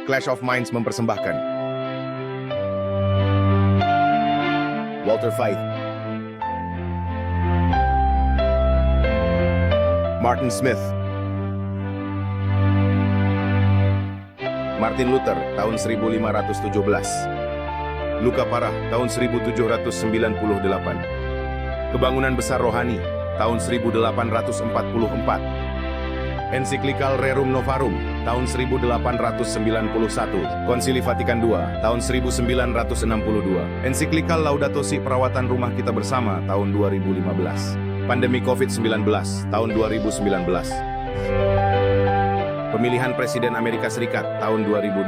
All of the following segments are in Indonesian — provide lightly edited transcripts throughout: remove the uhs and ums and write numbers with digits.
Clash of Minds mempersembahkan Walter Faith, Martin Smith, Martin Luther tahun 1517, Luka Parah tahun 1798, Kebangunan Besar Rohani tahun 1844, Ensiklikal Rerum Novarum tahun 1891, Konsili Vatikan II tahun 1962, Ensiklikal Laudato Si Perawatan Rumah Kita Bersama tahun 2015, Pandemi COVID-19 tahun 2019, Pemilihan Presiden Amerika Serikat tahun 2020,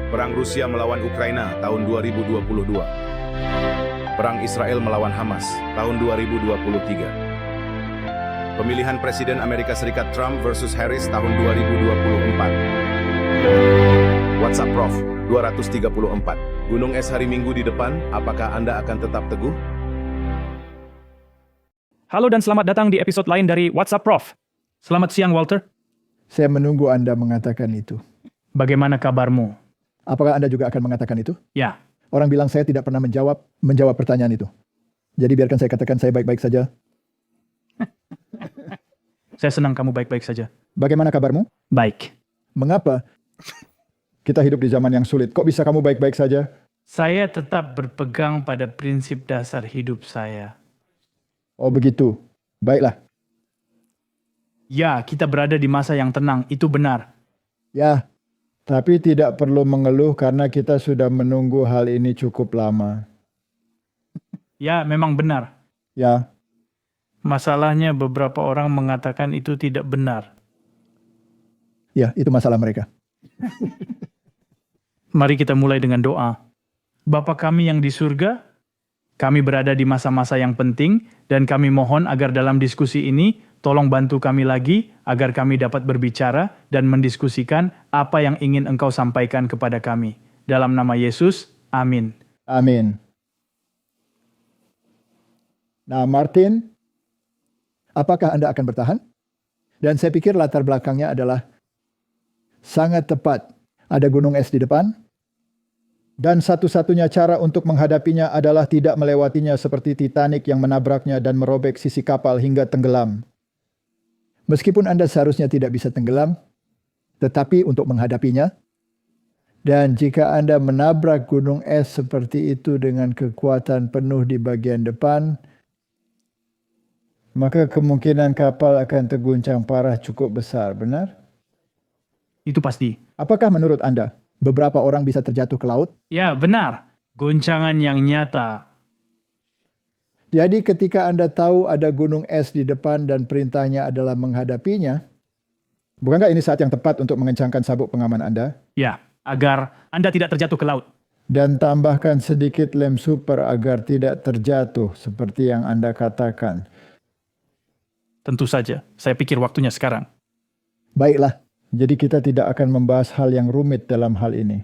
Perang Rusia melawan Ukraina tahun 2022, Perang Israel melawan Hamas tahun 2023, Pemilihan Presiden Amerika Serikat Trump versus Harris tahun 2024. WhatsApp Prof 234. Gunung es hari Minggu di depan, apakah Anda akan tetap teguh? Halo dan selamat datang di episode lain dari WhatsApp Prof. Selamat siang, Walter. Saya menunggu Anda mengatakan itu. Bagaimana kabarmu? Apakah Anda juga akan mengatakan itu? Ya, Orang bilang saya tidak pernah menjawab pertanyaan itu. Jadi biarkan saya katakan saya baik-baik saja. saya senang kamu baik-baik saja. Bagaimana kabarmu? Baik. Mengapa kita hidup di zaman yang sulit? Kok bisa kamu baik-baik saja? Saya tetap berpegang pada prinsip dasar hidup saya. Oh begitu. Baiklah. Ya, kita berada di masa yang tenang, itu benar. Ya, tapi tidak perlu mengeluh karena kita sudah menunggu hal ini cukup lama. Ya, memang benar. Ya, Masalahnya beberapa orang mengatakan itu tidak benar. ya itu masalah mereka. Mari kita mulai dengan doa. Bapa kami yang di surga, kami berada di masa-masa yang penting dan kami mohon agar dalam diskusi ini tolong bantu kami lagi agar kami dapat berbicara dan mendiskusikan apa yang ingin Engkau sampaikan kepada kami. Dalam nama Yesus, amin. Amin. Nah, Martin, apakah Anda akan bertahan? Dan saya pikir latar belakangnya adalah sangat tepat. Ada gunung es di depan, dan satu-satunya cara untuk menghadapinya adalah tidak melewatinya seperti Titanic yang menabraknya dan merobek sisi kapal hingga tenggelam. Meskipun Anda seharusnya tidak bisa tenggelam, tetapi untuk menghadapinya, dan jika Anda menabrak gunung es seperti itu dengan kekuatan penuh di bagian depan, maka kemungkinan kapal akan terguncang parah cukup besar, benar? Itu pasti. Apakah menurut Anda, beberapa orang bisa terjatuh ke laut? Ya, benar. Goncangan yang nyata. Jadi ketika Anda tahu ada gunung es di depan dan perintahnya adalah menghadapinya, bukankah ini saat yang tepat untuk mengencangkan sabuk pengaman Anda? Ya, agar Anda tidak terjatuh ke laut. Dan tambahkan sedikit lem super agar tidak terjatuh seperti yang Anda katakan. Tentu saja, saya pikir waktunya sekarang. Baiklah, jadi kita tidak akan membahas hal yang rumit dalam hal ini.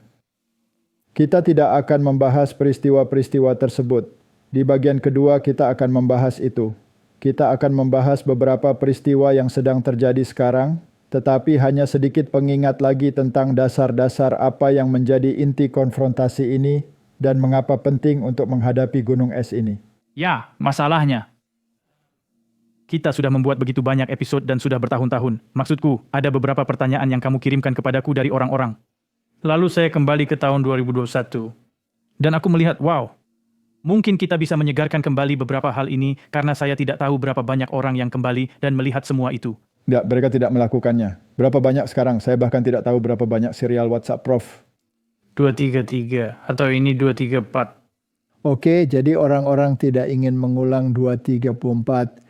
Kita tidak akan membahas peristiwa-peristiwa tersebut. Di bagian kedua kita akan membahas itu. Kita akan membahas beberapa peristiwa yang sedang terjadi sekarang, tetapi hanya sedikit pengingat lagi tentang dasar-dasar apa yang menjadi inti konfrontasi ini dan mengapa penting untuk menghadapi gunung es ini. Ya, masalahnya. Kita sudah membuat begitu banyak episode dan sudah bertahun-tahun. Maksudku, ada beberapa pertanyaan yang kamu kirimkan kepadaku dari orang-orang. Lalu saya kembali ke tahun 2021. Dan aku melihat, wow, mungkin kita bisa menyegarkan kembali beberapa hal ini karena saya tidak tahu berapa banyak orang yang kembali dan melihat semua itu. Tidak, mereka tidak melakukannya. Berapa banyak sekarang? Saya bahkan tidak tahu berapa banyak serial WhatsApp Prof. 233 atau ini 234. Oke, jadi orang-orang tidak ingin mengulang 234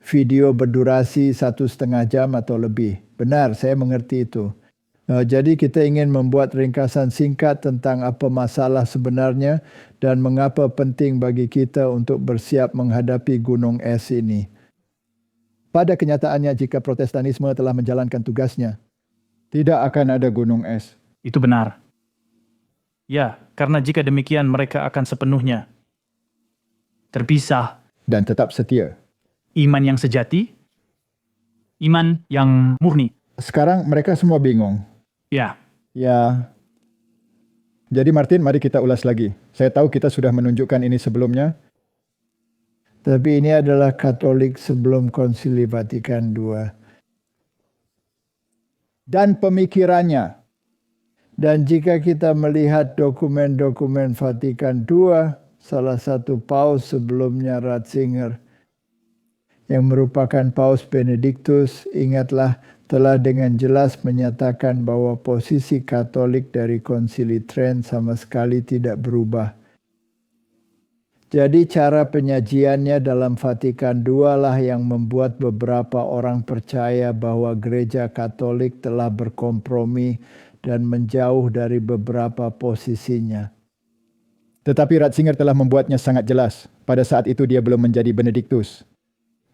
video berdurasi 1,5 jam atau lebih. Benar, saya mengerti itu. Jadi kita ingin membuat ringkasan singkat tentang apa masalah sebenarnya dan mengapa penting bagi kita untuk bersiap menghadapi gunung es ini. Pada kenyataannya jika Protestanisme telah menjalankan tugasnya, tidak akan ada gunung es. Itu benar. Ya, karena jika demikian mereka akan sepenuhnya terpisah. Dan tetap setia. Iman yang sejati, iman yang murni. Sekarang mereka semua bingung. Ya, Ya, jadi Martin, mari kita ulas lagi. Saya tahu kita sudah menunjukkan ini sebelumnya. Tapi ini adalah Katolik sebelum Konsili Vatikan II. Dan pemikirannya. Dan jika kita melihat dokumen-dokumen Vatikan II, salah satu paus sebelumnya Ratzinger, yang merupakan Paus Benediktus, ingatlah telah dengan jelas menyatakan bahwa posisi Katolik dari Konsili Trent sama sekali tidak berubah. Jadi cara penyajiannya dalam Vatikan II lah yang membuat beberapa orang percaya bahwa Gereja Katolik telah berkompromi dan menjauh dari beberapa posisinya. Tetapi Ratzinger telah membuatnya sangat jelas. Pada saat itu dia belum menjadi Benediktus.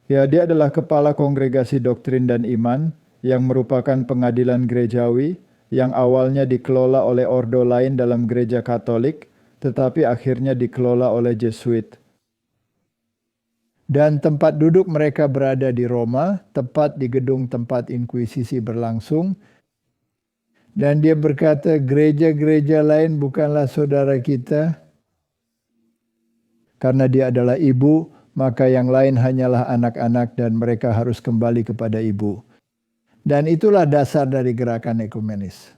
Ya, dia adalah kepala Kongregasi Doktrin dan Iman yang merupakan pengadilan gerejawi yang awalnya dikelola oleh ordo lain dalam Gereja Katolik, tetapi akhirnya dikelola oleh Jesuit. Dan tempat duduk mereka berada di Roma, tepat di gedung tempat inkuisisi berlangsung. Dan dia berkata, gereja-gereja lain bukanlah saudara kita. Karena dia adalah ibu, maka yang lain hanyalah anak-anak dan mereka harus kembali kepada ibu. Dan itulah dasar dari gerakan ekumenis.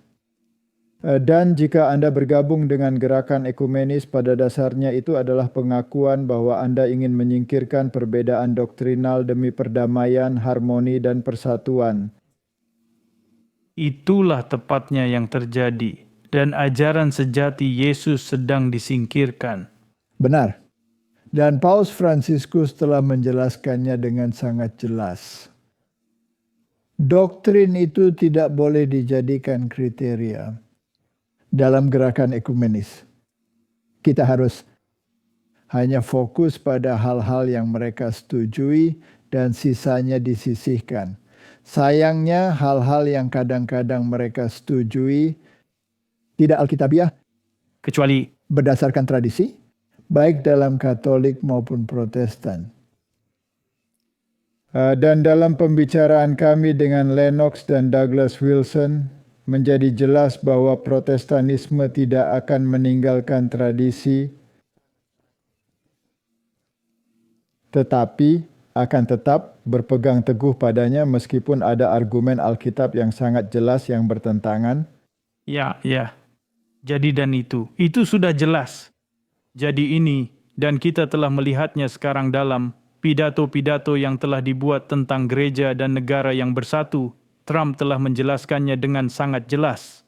Dan jika Anda bergabung dengan gerakan ekumenis, pada dasarnya itu adalah pengakuan bahwa Anda ingin menyingkirkan perbedaan doktrinal demi perdamaian, harmoni, dan persatuan. itulah tepatnya yang terjadi. Dan ajaran sejati Yesus sedang disingkirkan. Benar. Dan Paus Fransiskus telah menjelaskannya dengan sangat jelas. Doktrin itu tidak boleh dijadikan kriteria dalam gerakan ekumenis. Kita harus hanya fokus pada hal-hal yang mereka setujui dan sisanya disisihkan. Sayangnya hal-hal yang kadang-kadang mereka setujui tidak alkitabiah, Kecuali, berdasarkan tradisi, baik dalam Katolik maupun Protestan. Dan dalam pembicaraan kami dengan Lennox dan Douglas Wilson, menjadi jelas bahwa Protestanisme tidak akan meninggalkan tradisi, tetapi akan tetap berpegang teguh padanya meskipun ada argumen Alkitab yang sangat jelas yang bertentangan. ya. Jadi dan itu sudah jelas. Jadi ini, dan kita telah melihatnya sekarang dalam pidato-pidato yang telah dibuat tentang gereja dan negara yang bersatu. Trump telah menjelaskannya dengan sangat jelas.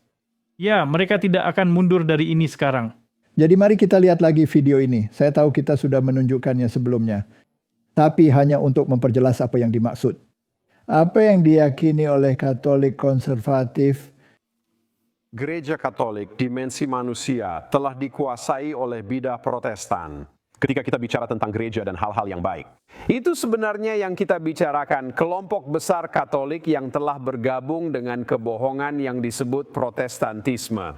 Ya, mereka tidak akan mundur dari ini sekarang. Jadi mari kita lihat lagi video ini. Saya tahu kita sudah menunjukkannya sebelumnya. Tapi hanya untuk memperjelas apa yang dimaksud. Apa yang diyakini oleh Katolik konservatif, Gereja Katolik, dimensi manusia, telah dikuasai oleh bidah Protestan. Ketika kita bicara tentang gereja dan hal-hal yang baik, itu sebenarnya yang kita bicarakan kelompok besar Katolik yang telah bergabung dengan kebohongan yang disebut Protestantisme.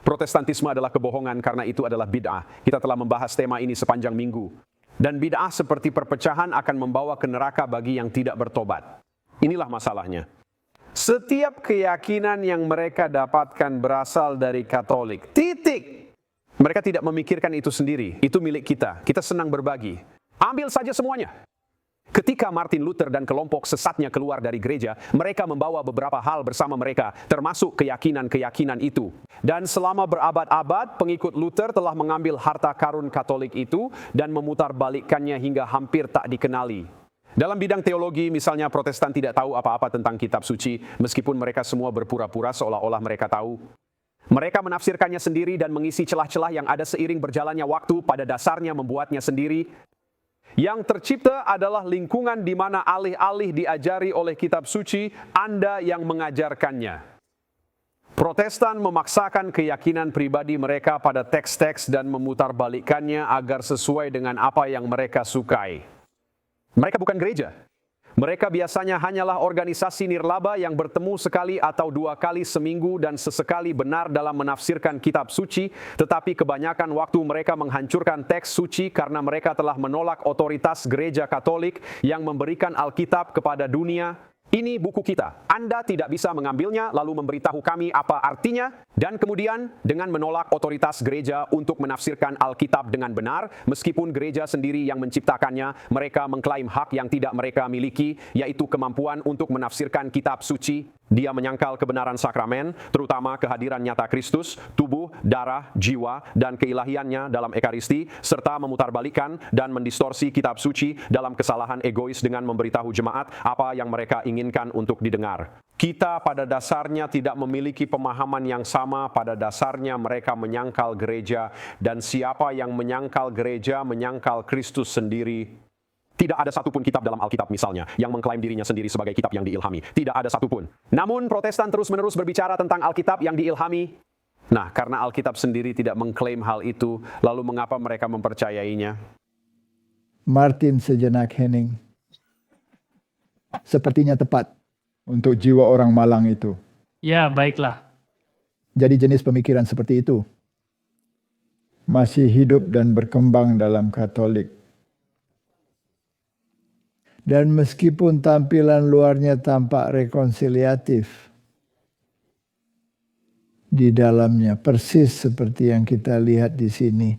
Protestantisme adalah kebohongan karena itu adalah bid'ah. Kita telah membahas tema ini sepanjang minggu. Dan bid'ah seperti perpecahan akan membawa ke neraka bagi yang tidak bertobat. Inilah masalahnya. Setiap keyakinan yang mereka dapatkan berasal dari Katolik. Titik. Mereka tidak memikirkan itu sendiri. Itu milik kita. Kita senang berbagi. Ambil saja semuanya. Ketika Martin Luther dan kelompok sesatnya keluar dari gereja, mereka membawa beberapa hal bersama mereka, termasuk keyakinan-keyakinan itu. Dan selama berabad-abad, pengikut Luther telah mengambil harta karun Katolik itu dan memutarbalikkannya hingga hampir tak dikenali. Dalam bidang teologi, misalnya Protestan tidak tahu apa-apa tentang kitab suci, meskipun mereka semua berpura-pura seolah-olah mereka tahu. Mereka menafsirkannya sendiri dan mengisi celah-celah yang ada seiring berjalannya waktu, pada dasarnya membuatnya sendiri. Yang tercipta adalah lingkungan di mana alih-alih diajari oleh kitab suci, Anda yang mengajarkannya. Protestan memaksakan keyakinan pribadi mereka pada teks-teks dan memutarbalikkannya agar sesuai dengan apa yang mereka sukai. Mereka bukan gereja. Mereka biasanya hanyalah organisasi nirlaba yang bertemu sekali atau dua kali seminggu dan sesekali benar dalam menafsirkan kitab suci, tetapi kebanyakan waktu mereka menghancurkan teks suci karena mereka telah menolak otoritas gereja Katolik yang memberikan Alkitab kepada dunia. Ini buku kita. Anda tidak bisa mengambilnya lalu memberitahu kami apa artinya dan kemudian dengan menolak otoritas gereja untuk menafsirkan Alkitab dengan benar, meskipun gereja sendiri yang menciptakannya, mereka mengklaim hak yang tidak mereka miliki, yaitu kemampuan untuk menafsirkan kitab suci. Dia menyangkal kebenaran sakramen, terutama kehadiran nyata Kristus, tubuh, darah, jiwa, dan keilahiannya dalam Ekaristi, serta memutarbalikkan dan mendistorsi kitab suci dalam kesalahan egois dengan memberitahu jemaat apa yang mereka inginkan untuk didengar. Kita pada dasarnya tidak memiliki pemahaman yang sama, pada dasarnya mereka menyangkal gereja, dan siapa yang menyangkal gereja menyangkal Kristus sendiri. Tidak ada satupun kitab dalam Alkitab misalnya yang mengklaim dirinya sendiri sebagai kitab yang diilhami. Tidak ada satupun. Namun Protestan terus-menerus berbicara tentang Alkitab yang diilhami. Nah, karena Alkitab sendiri tidak mengklaim hal itu, lalu mengapa mereka mempercayainya? Martin sejenak hening. Sepertinya tepat untuk jiwa orang Malang itu. Ya, baiklah. Jadi jenis pemikiran seperti itu masih hidup dan berkembang dalam Katolik. Dan meskipun tampilan luarnya tampak rekonsiliatif, di dalamnya persis seperti yang kita lihat di sini.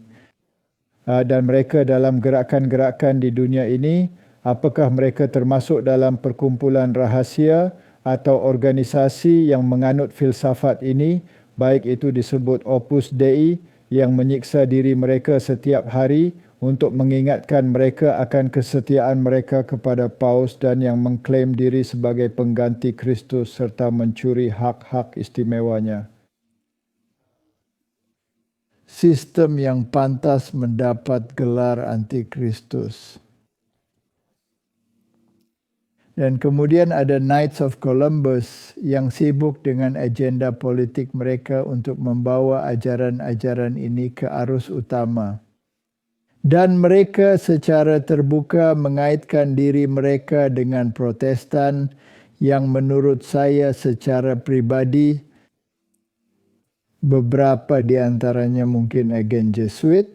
Dan mereka dalam gerakan-gerakan di dunia ini, apakah mereka termasuk dalam perkumpulan rahasia atau organisasi yang menganut filsafat ini, baik itu disebut Opus Dei yang menyiksa diri mereka setiap hari untuk mengingatkan mereka akan kesetiaan mereka kepada Paus dan yang mengklaim diri sebagai pengganti Kristus serta mencuri hak-hak istimewanya. Sistem yang pantas mendapat gelar antikristus. Dan kemudian ada Knights of Columbus yang sibuk dengan agenda politik mereka untuk membawa ajaran-ajaran ini ke arus utama. Dan mereka secara terbuka mengaitkan diri mereka dengan Protestan yang menurut saya secara pribadi, beberapa di antaranya mungkin agen Jesuit,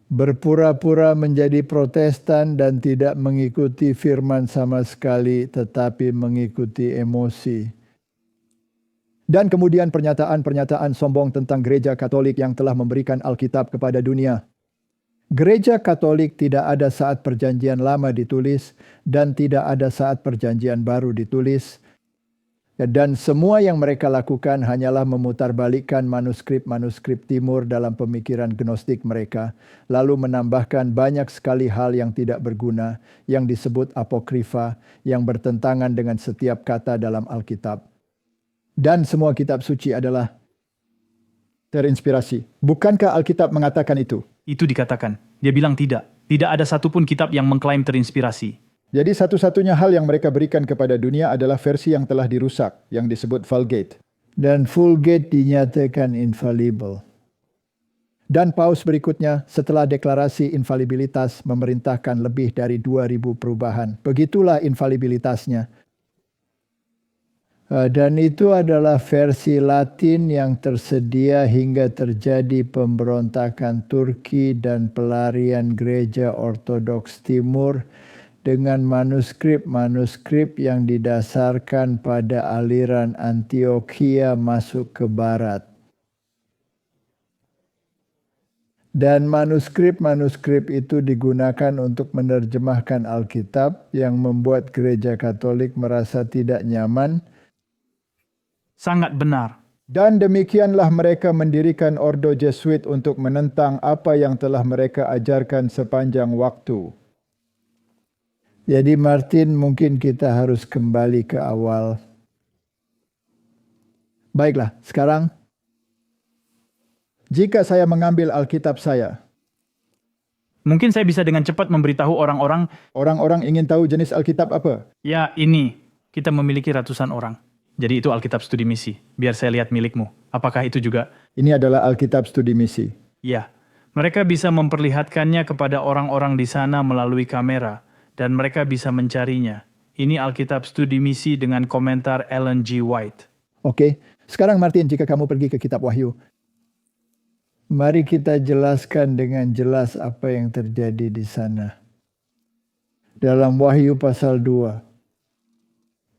berpura-pura menjadi Protestan dan tidak mengikuti firman sama sekali tetapi mengikuti emosi. Dan kemudian pernyataan-pernyataan sombong tentang gereja Katolik yang telah memberikan Alkitab kepada dunia. Gereja Katolik tidak ada saat perjanjian lama ditulis dan tidak ada saat perjanjian baru ditulis. Dan semua yang mereka lakukan hanyalah memutarbalikkan manuskrip-manuskrip timur dalam pemikiran gnostik mereka, lalu menambahkan banyak sekali hal yang tidak berguna, yang disebut apokrifa, yang bertentangan dengan setiap kata dalam Alkitab. Dan semua kitab suci adalah terinspirasi. Bukankah Alkitab mengatakan itu? Itu dikatakan. Dia bilang tidak. Tidak ada satupun kitab yang mengklaim terinspirasi. Jadi satu-satunya hal yang mereka berikan kepada dunia adalah versi yang telah dirusak, yang disebut Vulgate. Dan Vulgate dinyatakan infallible. Dan Paus berikutnya setelah deklarasi infalibilitas memerintahkan lebih dari 2000 perubahan. Begitulah infalibilitasnya. Dan itu adalah versi Latin yang tersedia hingga terjadi pemberontakan Turki dan pelarian gereja Ortodoks Timur dengan manuskrip-manuskrip yang didasarkan pada aliran Antioquia masuk ke barat. Dan manuskrip-manuskrip itu digunakan untuk menerjemahkan Alkitab yang membuat gereja Katolik merasa tidak nyaman. Sangat benar. Dan demikianlah mereka mendirikan Ordo Jesuit untuk menentang apa yang telah mereka ajarkan sepanjang waktu. Jadi Martin, mungkin kita harus kembali ke awal. Baiklah, sekarang jika saya mengambil Alkitab saya, mungkin saya bisa dengan cepat memberitahu orang-orang, orang-orang ingin tahu jenis Alkitab apa? ya ini, kita memiliki ratusan orang. Jadi itu Alkitab Studi Misi. Biar saya lihat milikmu. Apakah itu juga? Ini adalah Alkitab Studi Misi. Ya. Mereka bisa memperlihatkannya kepada orang-orang di sana melalui kamera. Dan mereka bisa mencarinya. Ini Alkitab Studi Misi dengan komentar Ellen G. White. Oke. Sekarang Martin, jika kamu pergi ke Kitab Wahyu, mari kita jelaskan dengan jelas apa yang terjadi di sana. dalam Wahyu pasal 2,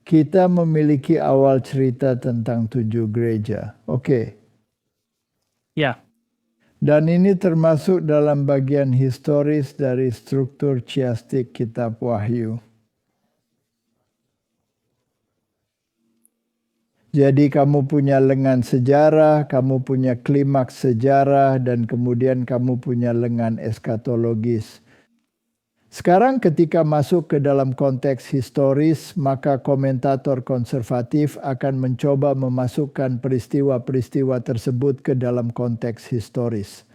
kita memiliki awal cerita tentang 7 gereja. Oke. Ya, Dan ini termasuk dalam bagian historis dari struktur chiastik kitab Wahyu. Jadi kamu punya lengan sejarah, kamu punya klimaks sejarah, dan kemudian kamu punya lengan eskatologis. Sekarang ketika masuk ke dalam konteks historis, maka komentator konservatif akan mencoba memasukkan peristiwa-peristiwa tersebut ke dalam konteks historis.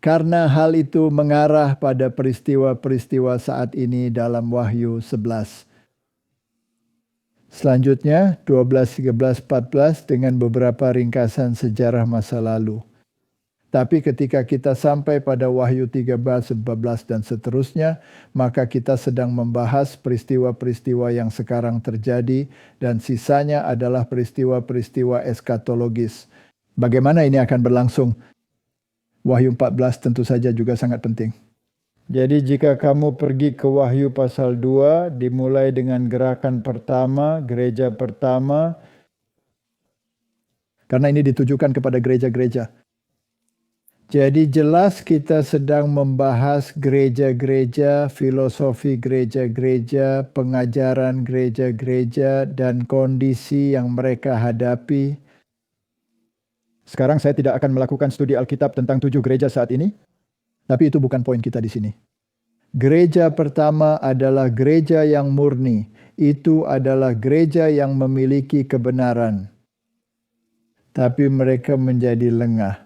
Karena hal itu mengarah pada peristiwa-peristiwa saat ini dalam Wahyu 11. Selanjutnya 12, 13, 14 dengan beberapa ringkasan sejarah masa lalu. Tapi ketika kita sampai pada Wahyu 13, 14 dan seterusnya, maka kita sedang membahas peristiwa-peristiwa yang sekarang terjadi dan sisanya adalah peristiwa-peristiwa eskatologis. Bagaimana ini akan berlangsung? Wahyu 14 tentu saja juga sangat penting. Jadi jika kamu pergi ke Wahyu pasal 2, dimulai dengan gerakan pertama, gereja pertama, karena ini ditujukan kepada gereja-gereja. Jadi jelas kita sedang membahas gereja-gereja, filosofi gereja-gereja, pengajaran gereja-gereja, dan kondisi yang mereka hadapi. Sekarang saya tidak akan melakukan studi Alkitab tentang 7 gereja saat ini. Tapi itu bukan poin kita di sini. Gereja pertama adalah gereja yang murni. Itu adalah gereja yang memiliki kebenaran. Tapi mereka menjadi lengah.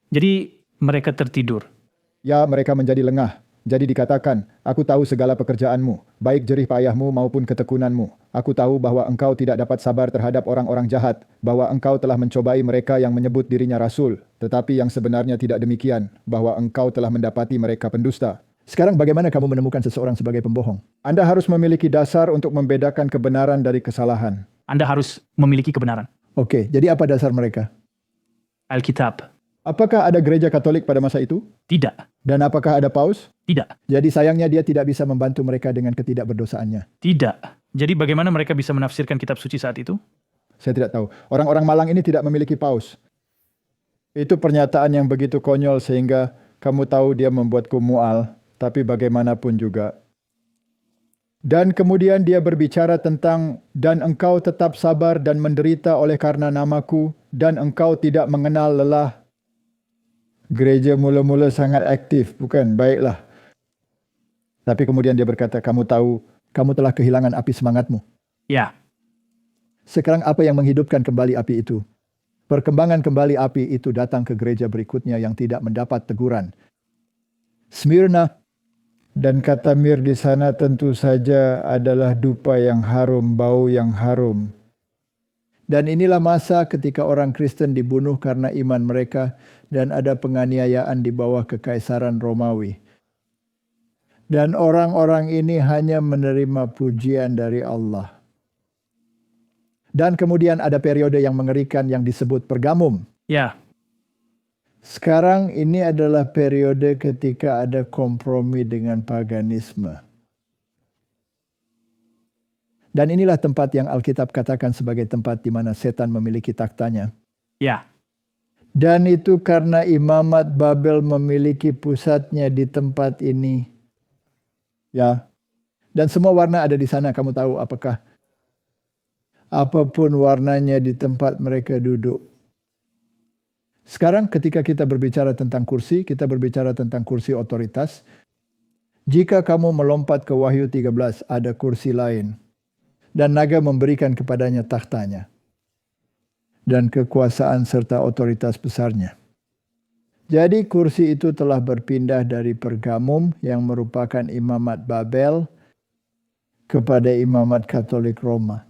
jadi mereka tertidur. Ya, mereka menjadi lengah. Jadi dikatakan, aku tahu segala pekerjaanmu, baik jerih payahmu maupun ketekunanmu. Aku tahu bahwa engkau tidak dapat sabar terhadap orang-orang jahat, bahwa engkau telah mencobai mereka yang menyebut dirinya rasul, tetapi yang sebenarnya tidak demikian, bahwa engkau telah mendapati mereka pendusta. Sekarang bagaimana kamu menemukan seseorang sebagai pembohong? Anda harus memiliki dasar untuk membedakan kebenaran dari kesalahan. Anda harus memiliki kebenaran. Oke, jadi apa dasar mereka? Alkitab. Apakah ada gereja Katolik pada masa itu? Tidak. Dan apakah ada paus? Tidak. Jadi sayangnya dia tidak bisa membantu mereka dengan ketidakberdosaannya. Tidak. Jadi bagaimana mereka bisa menafsirkan kitab suci saat itu? Saya tidak tahu. Orang-orang Malang ini tidak memiliki paus. Itu pernyataan yang begitu konyol sehingga kamu tahu dia membuatku mual. Tapi bagaimanapun juga. Dan kemudian dia berbicara tentang, dan engkau tetap sabar dan menderita oleh karena namaku, dan engkau tidak mengenal lelah. Gereja mula-mula sangat aktif, bukan? Baiklah. Tapi kemudian dia berkata, kamu tahu, kamu telah kehilangan api semangatmu. Ya. Sekarang apa yang menghidupkan kembali api itu? Perkembangan kembali api itu datang ke gereja berikutnya yang tidak mendapat teguran. Smyrna. Dan kata mir di sana tentu saja adalah dupa yang harum, bau yang harum. Dan inilah masa ketika orang Kristen dibunuh karena iman mereka dan ada penganiayaan di bawah kekaisaran Romawi. Dan orang-orang ini hanya menerima pujian dari Allah. Dan kemudian ada periode yang mengerikan yang disebut Pergamum. Ya. Sekarang ini adalah periode ketika ada kompromi dengan paganisme. Dan inilah tempat yang Alkitab katakan sebagai tempat di mana setan memiliki taktanya. Ya. Dan itu karena imamat Babel memiliki pusatnya di tempat ini. Ya. Dan semua warna ada di sana. Kamu tahu apakah? Apapun warnanya di tempat mereka duduk. Sekarang ketika kita berbicara tentang kursi, kita berbicara tentang kursi otoritas. Jika kamu melompat ke Wahyu 13, ada kursi lain. Dan naga memberikan kepadanya tahtanya. Dan kekuasaan serta otoritas besarnya. Jadi kursi itu telah berpindah dari Pergamum yang merupakan imamat Babel kepada imamat Katolik Roma.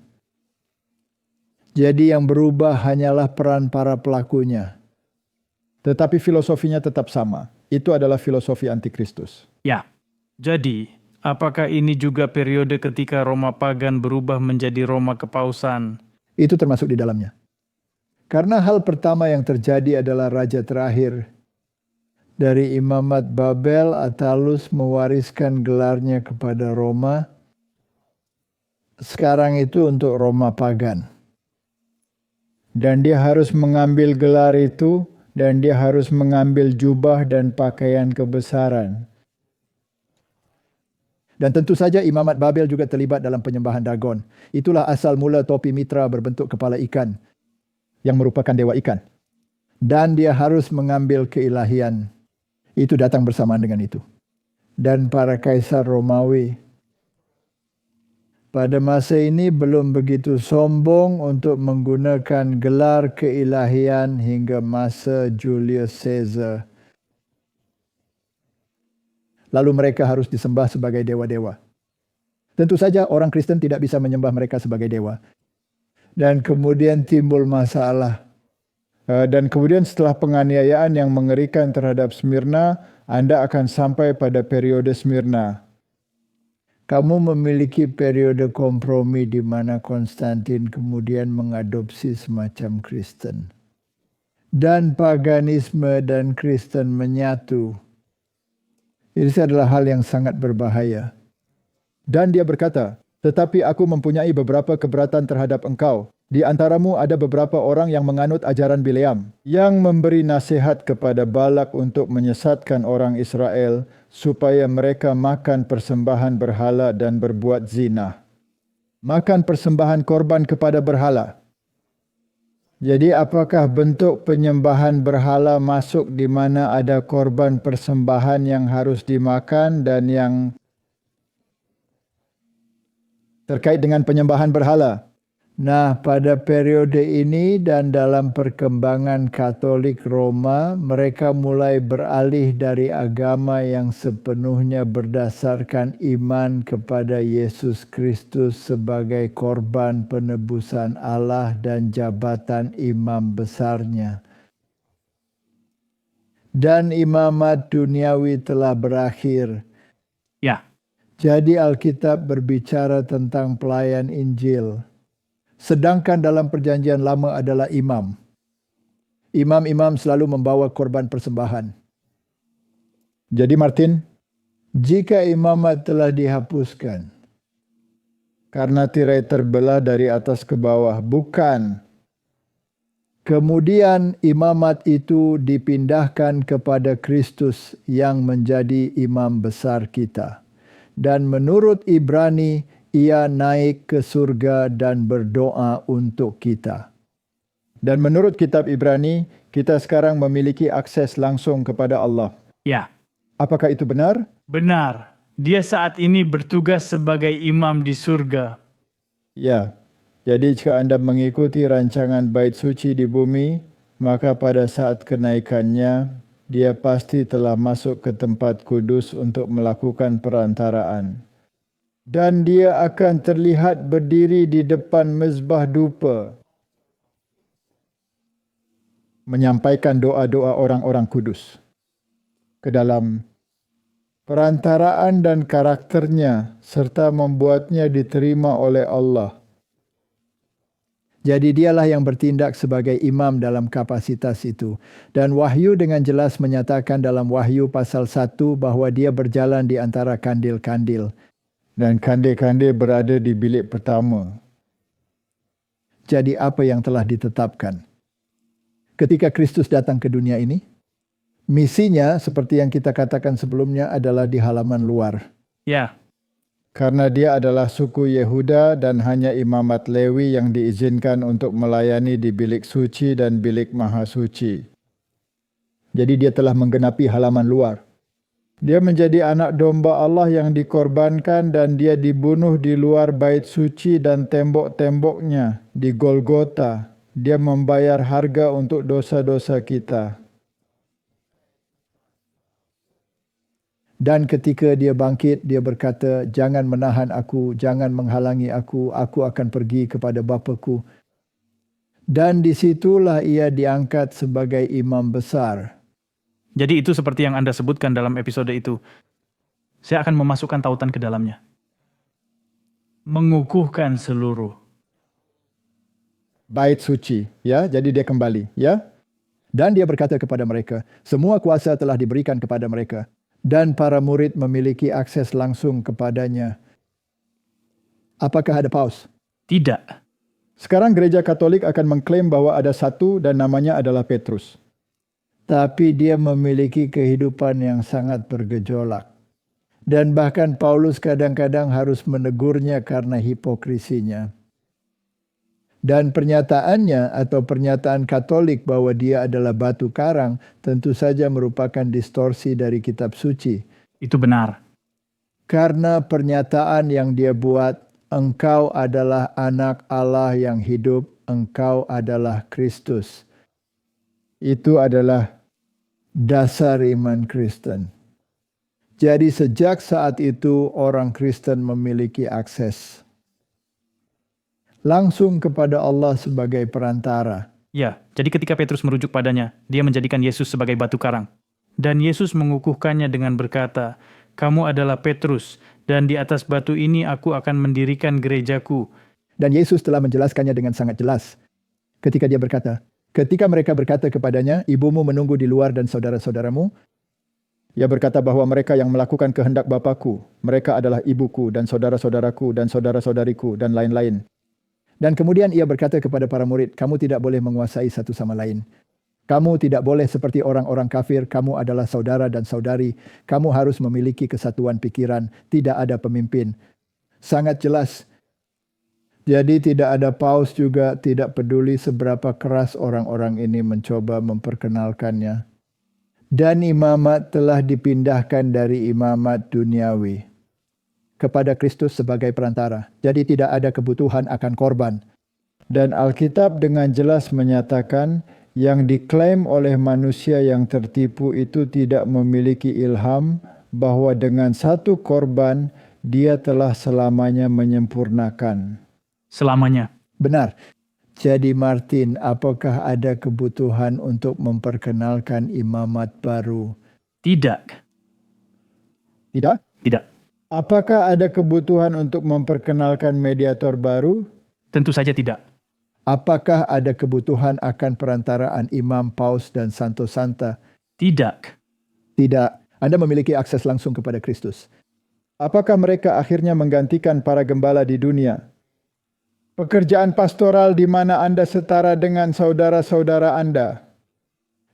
Jadi yang berubah hanyalah peran para pelakunya. Tetapi filosofinya tetap sama. Itu adalah filosofi antikristus. Ya. Jadi, apakah ini juga periode ketika Roma pagan berubah menjadi Roma kepausan? Itu termasuk di dalamnya. Karena hal pertama yang terjadi adalah raja terakhir. Dari imamat Babel, Attalus mewariskan gelarnya kepada Roma. Sekarang itu untuk Roma pagan. Dan dia harus mengambil gelar itu, dan dia harus mengambil jubah dan pakaian kebesaran. Dan tentu saja imamat Babel juga terlibat dalam penyembahan Dagon. Itulah asal mula topi mitra berbentuk kepala ikan Yang merupakan dewa ikan. dan dia harus mengambil keilahian. Itu datang bersamaan dengan itu. Dan para kaisar Romawi pada masa ini belum begitu sombong untuk menggunakan gelar keilahian hingga masa Julius Caesar. Lalu mereka harus disembah sebagai dewa-dewa. Tentu saja orang Kristen tidak bisa menyembah mereka sebagai dewa. Dan kemudian timbul masalah. Dan kemudian setelah penganiayaan yang mengerikan terhadap Smyrna, Anda akan sampai pada periode Smyrna. Kamu memiliki periode kompromi di mana Konstantin kemudian mengadopsi semacam Kristen. Dan paganisme dan Kristen menyatu. Ini adalah hal yang sangat berbahaya. Dan dia berkata, tetapi aku mempunyai beberapa keberatan terhadap engkau. Di antaramu ada beberapa orang yang menganut ajaran Bileam, yang memberi nasihat kepada Balak untuk menyesatkan orang Israel supaya mereka makan persembahan berhala dan berbuat zina. Makan persembahan korban kepada berhala. Jadi apakah bentuk penyembahan berhala masuk di mana ada korban persembahan yang harus dimakan dan yang terkait dengan penyembahan berhala? Nah, pada periode ini dan dalam perkembangan Katolik Roma, mereka mulai beralih dari agama yang sepenuhnya berdasarkan iman kepada Yesus Kristus sebagai korban penebusan Allah dan jabatan imam besarnya. Dan imamat duniawi telah berakhir. Ya, Jadi Alkitab berbicara tentang pelayan Injil. Sedangkan dalam perjanjian lama adalah imam. Imam-imam selalu membawa korban persembahan. Jadi Martin, Jika imamat telah dihapuskan, karena tirai terbelah dari atas ke bawah, bukan. kemudian imamat itu dipindahkan kepada Kristus yang menjadi imam besar kita. Dan menurut Ibrani, ia naik ke surga dan berdoa untuk kita. Dan menurut kitab Ibrani, kita sekarang memiliki akses langsung kepada Allah. ya, Apakah itu benar? benar. Dia saat ini bertugas sebagai imam di surga. Ya. Jadi jika Anda mengikuti rancangan bait suci di bumi, maka pada saat kenaikannya, dia pasti telah masuk ke tempat kudus untuk melakukan perantaraan. Dan dia akan terlihat berdiri di depan mezbah dupa, menyampaikan doa-doa orang-orang kudus ke dalam perantaraan dan karakternya, serta membuatnya diterima oleh Allah. Jadi dialah yang bertindak sebagai imam dalam kapasitas itu. Dan Wahyu dengan jelas menyatakan dalam Wahyu pasal 1 bahwa dia berjalan di antara kandil-kandil. Dan kandil-kandil berada di bilik pertama. Jadi apa yang telah ditetapkan? Ketika Kristus datang ke dunia ini, misinya seperti yang kita katakan sebelumnya adalah di halaman luar. Ya, Karena dia adalah suku Yehuda dan hanya imamat Lewi yang diizinkan untuk melayani di bilik suci dan bilik maha suci. Jadi dia telah menggenapi halaman luar. Dia menjadi anak domba Allah yang dikorbankan dan dia dibunuh di luar bait suci dan tembok-temboknya di Golgota. Dia membayar harga untuk dosa-dosa kita. Dan ketika dia bangkit, dia berkata, jangan menahan aku, jangan menghalangi aku akan pergi kepada Bapaku. Dan disitulah ia diangkat sebagai imam besar. jadi itu seperti yang Anda sebutkan dalam episode itu. Saya akan memasukkan tautan ke dalamnya. Mengukuhkan seluruh. Bait suci, ya. Jadi dia kembali, ya. Dan dia berkata kepada mereka, semua kuasa telah diberikan kepada mereka. Dan para murid memiliki akses langsung kepadanya. Apakah ada paus? Tidak. Sekarang gereja Katolik akan mengklaim bahwa ada satu dan namanya adalah Petrus. Tapi dia memiliki kehidupan yang sangat bergejolak. Dan bahkan Paulus kadang-kadang harus menegurnya karena hipokrisinya. Dan pernyataannya atau pernyataan Katolik bahwa dia adalah batu karang tentu saja merupakan distorsi dari kitab suci. Itu benar. Karena pernyataan yang dia buat, engkau adalah anak Allah yang hidup, engkau adalah Kristus. Itu adalah Dasar iman Kristen. Jadi sejak saat itu orang Kristen memiliki akses langsung kepada Allah sebagai perantara. Ya, jadi ketika Petrus merujuk padanya, dia menjadikan Yesus sebagai batu karang. Dan Yesus mengukuhkannya dengan berkata, kamu adalah Petrus, dan di atas batu ini aku akan mendirikan gerejaku. Dan Yesus telah menjelaskannya dengan sangat jelas. Ketika dia berkata, ketika mereka berkata kepadanya, ibumu menunggu di luar dan saudara-saudaramu. Ia berkata bahwa mereka yang melakukan kehendak Bapakku, mereka adalah ibuku dan saudara-saudaraku dan saudara-saudariku dan lain-lain. Dan kemudian ia berkata kepada para murid, kamu tidak boleh menguasai satu sama lain. Kamu tidak boleh seperti orang-orang kafir, kamu adalah saudara dan saudari. Kamu harus memiliki kesatuan pikiran, tidak ada pemimpin. Sangat jelas. Jadi tidak ada paus juga, tidak peduli seberapa keras orang-orang ini mencoba memperkenalkannya. Dan imamat telah dipindahkan dari imamat duniawi kepada Kristus sebagai perantara. Jadi tidak ada kebutuhan akan korban. Dan Alkitab dengan jelas menyatakan yang diklaim oleh manusia yang tertipu itu tidak memiliki ilham bahwa dengan satu korban dia telah selamanya menyempurnakan. Selamanya. Benar. Jadi Martin, apakah ada kebutuhan untuk memperkenalkan imamat baru? Tidak. Tidak? Tidak. Apakah ada kebutuhan untuk memperkenalkan mediator baru? Tentu saja tidak. Apakah ada kebutuhan akan perantaraan imam, paus, dan santo santa? Tidak. Tidak. Anda memiliki akses langsung kepada Kristus. Apakah mereka akhirnya menggantikan para gembala di dunia? Pekerjaan pastoral di mana Anda setara dengan saudara-saudara Anda.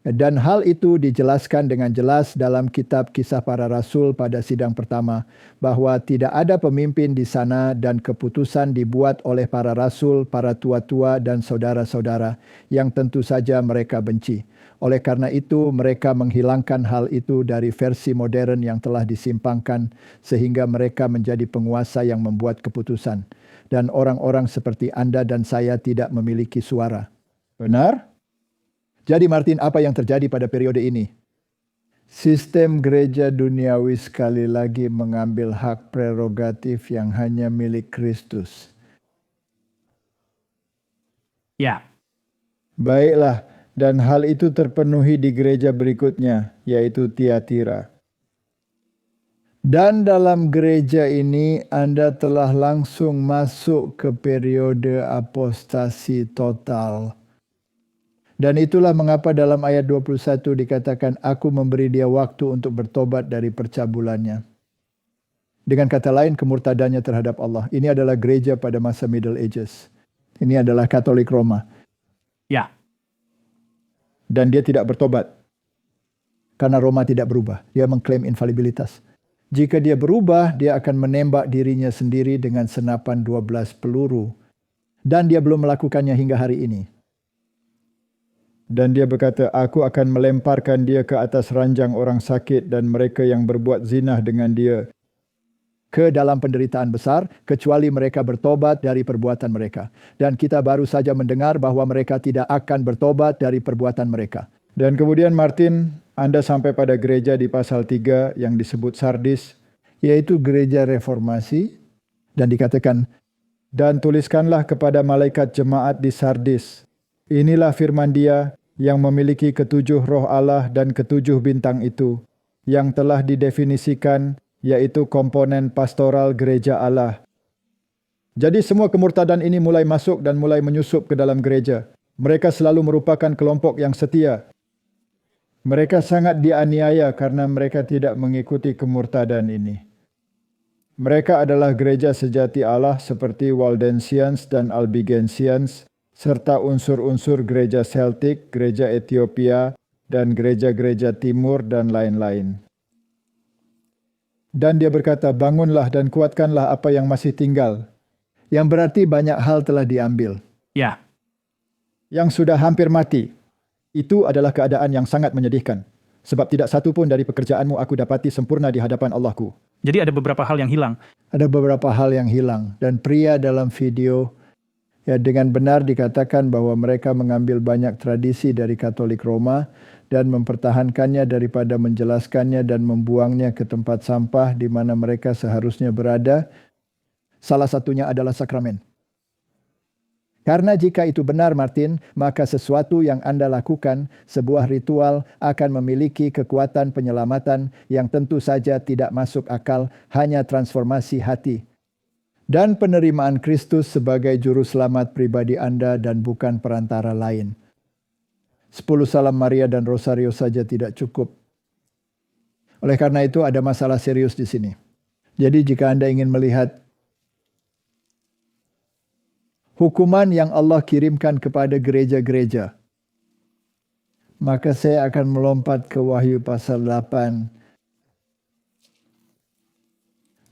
Dan hal itu dijelaskan dengan jelas dalam kitab Kisah Para Rasul pada sidang pertama, bahwa tidak ada pemimpin di sana dan keputusan dibuat oleh para rasul, para tua-tua dan saudara-saudara yang tentu saja mereka benci. Oleh karena itu mereka menghilangkan hal itu dari versi modern yang telah disimpangkan sehingga mereka menjadi penguasa yang membuat keputusan. Dan orang-orang seperti Anda dan saya tidak memiliki suara. Benar? Jadi Martin, apa yang terjadi pada periode ini? Sistem gereja duniawi sekali lagi mengambil hak prerogatif yang hanya milik Kristus. Ya. Baiklah, dan hal itu terpenuhi di gereja berikutnya, yaitu Tiatira. Dan dalam gereja ini Anda telah langsung masuk ke periode apostasi total. Dan itulah mengapa dalam ayat 21 dikatakan, aku memberi dia waktu untuk bertobat dari percabulannya. Dengan kata lain, kemurtadannya terhadap Allah. Ini adalah gereja pada masa Middle Ages. Ini adalah Katolik Roma. Ya. Dan dia tidak bertobat. Karena Roma tidak berubah. Dia mengklaim infalibilitas. Jika dia berubah, dia akan menembak dirinya sendiri dengan senapan 12 peluru. Dan dia belum melakukannya hingga hari ini. Dan dia berkata, aku akan melemparkan dia ke atas ranjang orang sakit dan mereka yang berbuat zinah dengan dia ke dalam penderitaan besar, kecuali mereka bertobat dari perbuatan mereka. Dan kita baru saja mendengar bahwa mereka tidak akan bertobat dari perbuatan mereka. Dan kemudian Martin, Anda sampai pada gereja di pasal 3 yang disebut Sardis, yaitu gereja reformasi, dan dikatakan, dan tuliskanlah kepada malaikat jemaat di Sardis. Inilah firman dia yang memiliki ketujuh roh Allah dan ketujuh bintang itu, yang telah didefinisikan, yaitu komponen pastoral gereja Allah. Jadi semua kemurtadan ini mulai masuk dan mulai menyusup ke dalam gereja. Mereka selalu merupakan kelompok yang setia. Mereka sangat dianiaya karena mereka tidak mengikuti kemurtadan ini. Mereka adalah gereja sejati Allah seperti Waldensians dan Albigensians, serta unsur-unsur gereja Celtic, gereja Ethiopia, dan gereja-gereja timur dan lain-lain. Dan dia berkata, bangunlah dan kuatkanlah apa yang masih tinggal. Yang berarti banyak hal telah diambil. Ya, Yang sudah hampir mati. Itu adalah keadaan yang sangat menyedihkan. Sebab tidak satu pun dari pekerjaanmu aku dapati sempurna di hadapan Allahku. jadi ada beberapa hal yang hilang. Ada beberapa hal yang hilang. Dan pria dalam video ya dengan benar dikatakan bahwa mereka mengambil banyak tradisi dari Katolik Roma dan mempertahankannya daripada menjelaskannya dan membuangnya ke tempat sampah di mana mereka seharusnya berada. Salah satunya adalah sakramen. Karena jika itu benar, Martin, maka sesuatu yang Anda lakukan, sebuah ritual, akan memiliki kekuatan penyelamatan yang tentu saja tidak masuk akal, hanya transformasi hati. Dan penerimaan Kristus sebagai juru selamat pribadi Anda dan bukan perantara lain. 10 salam Maria dan Rosario saja tidak cukup. Oleh karena itu ada masalah serius di sini. Jadi jika Anda ingin melihat hukuman yang Allah kirimkan kepada gereja-gereja, maka saya akan melompat ke Wahyu pasal 8.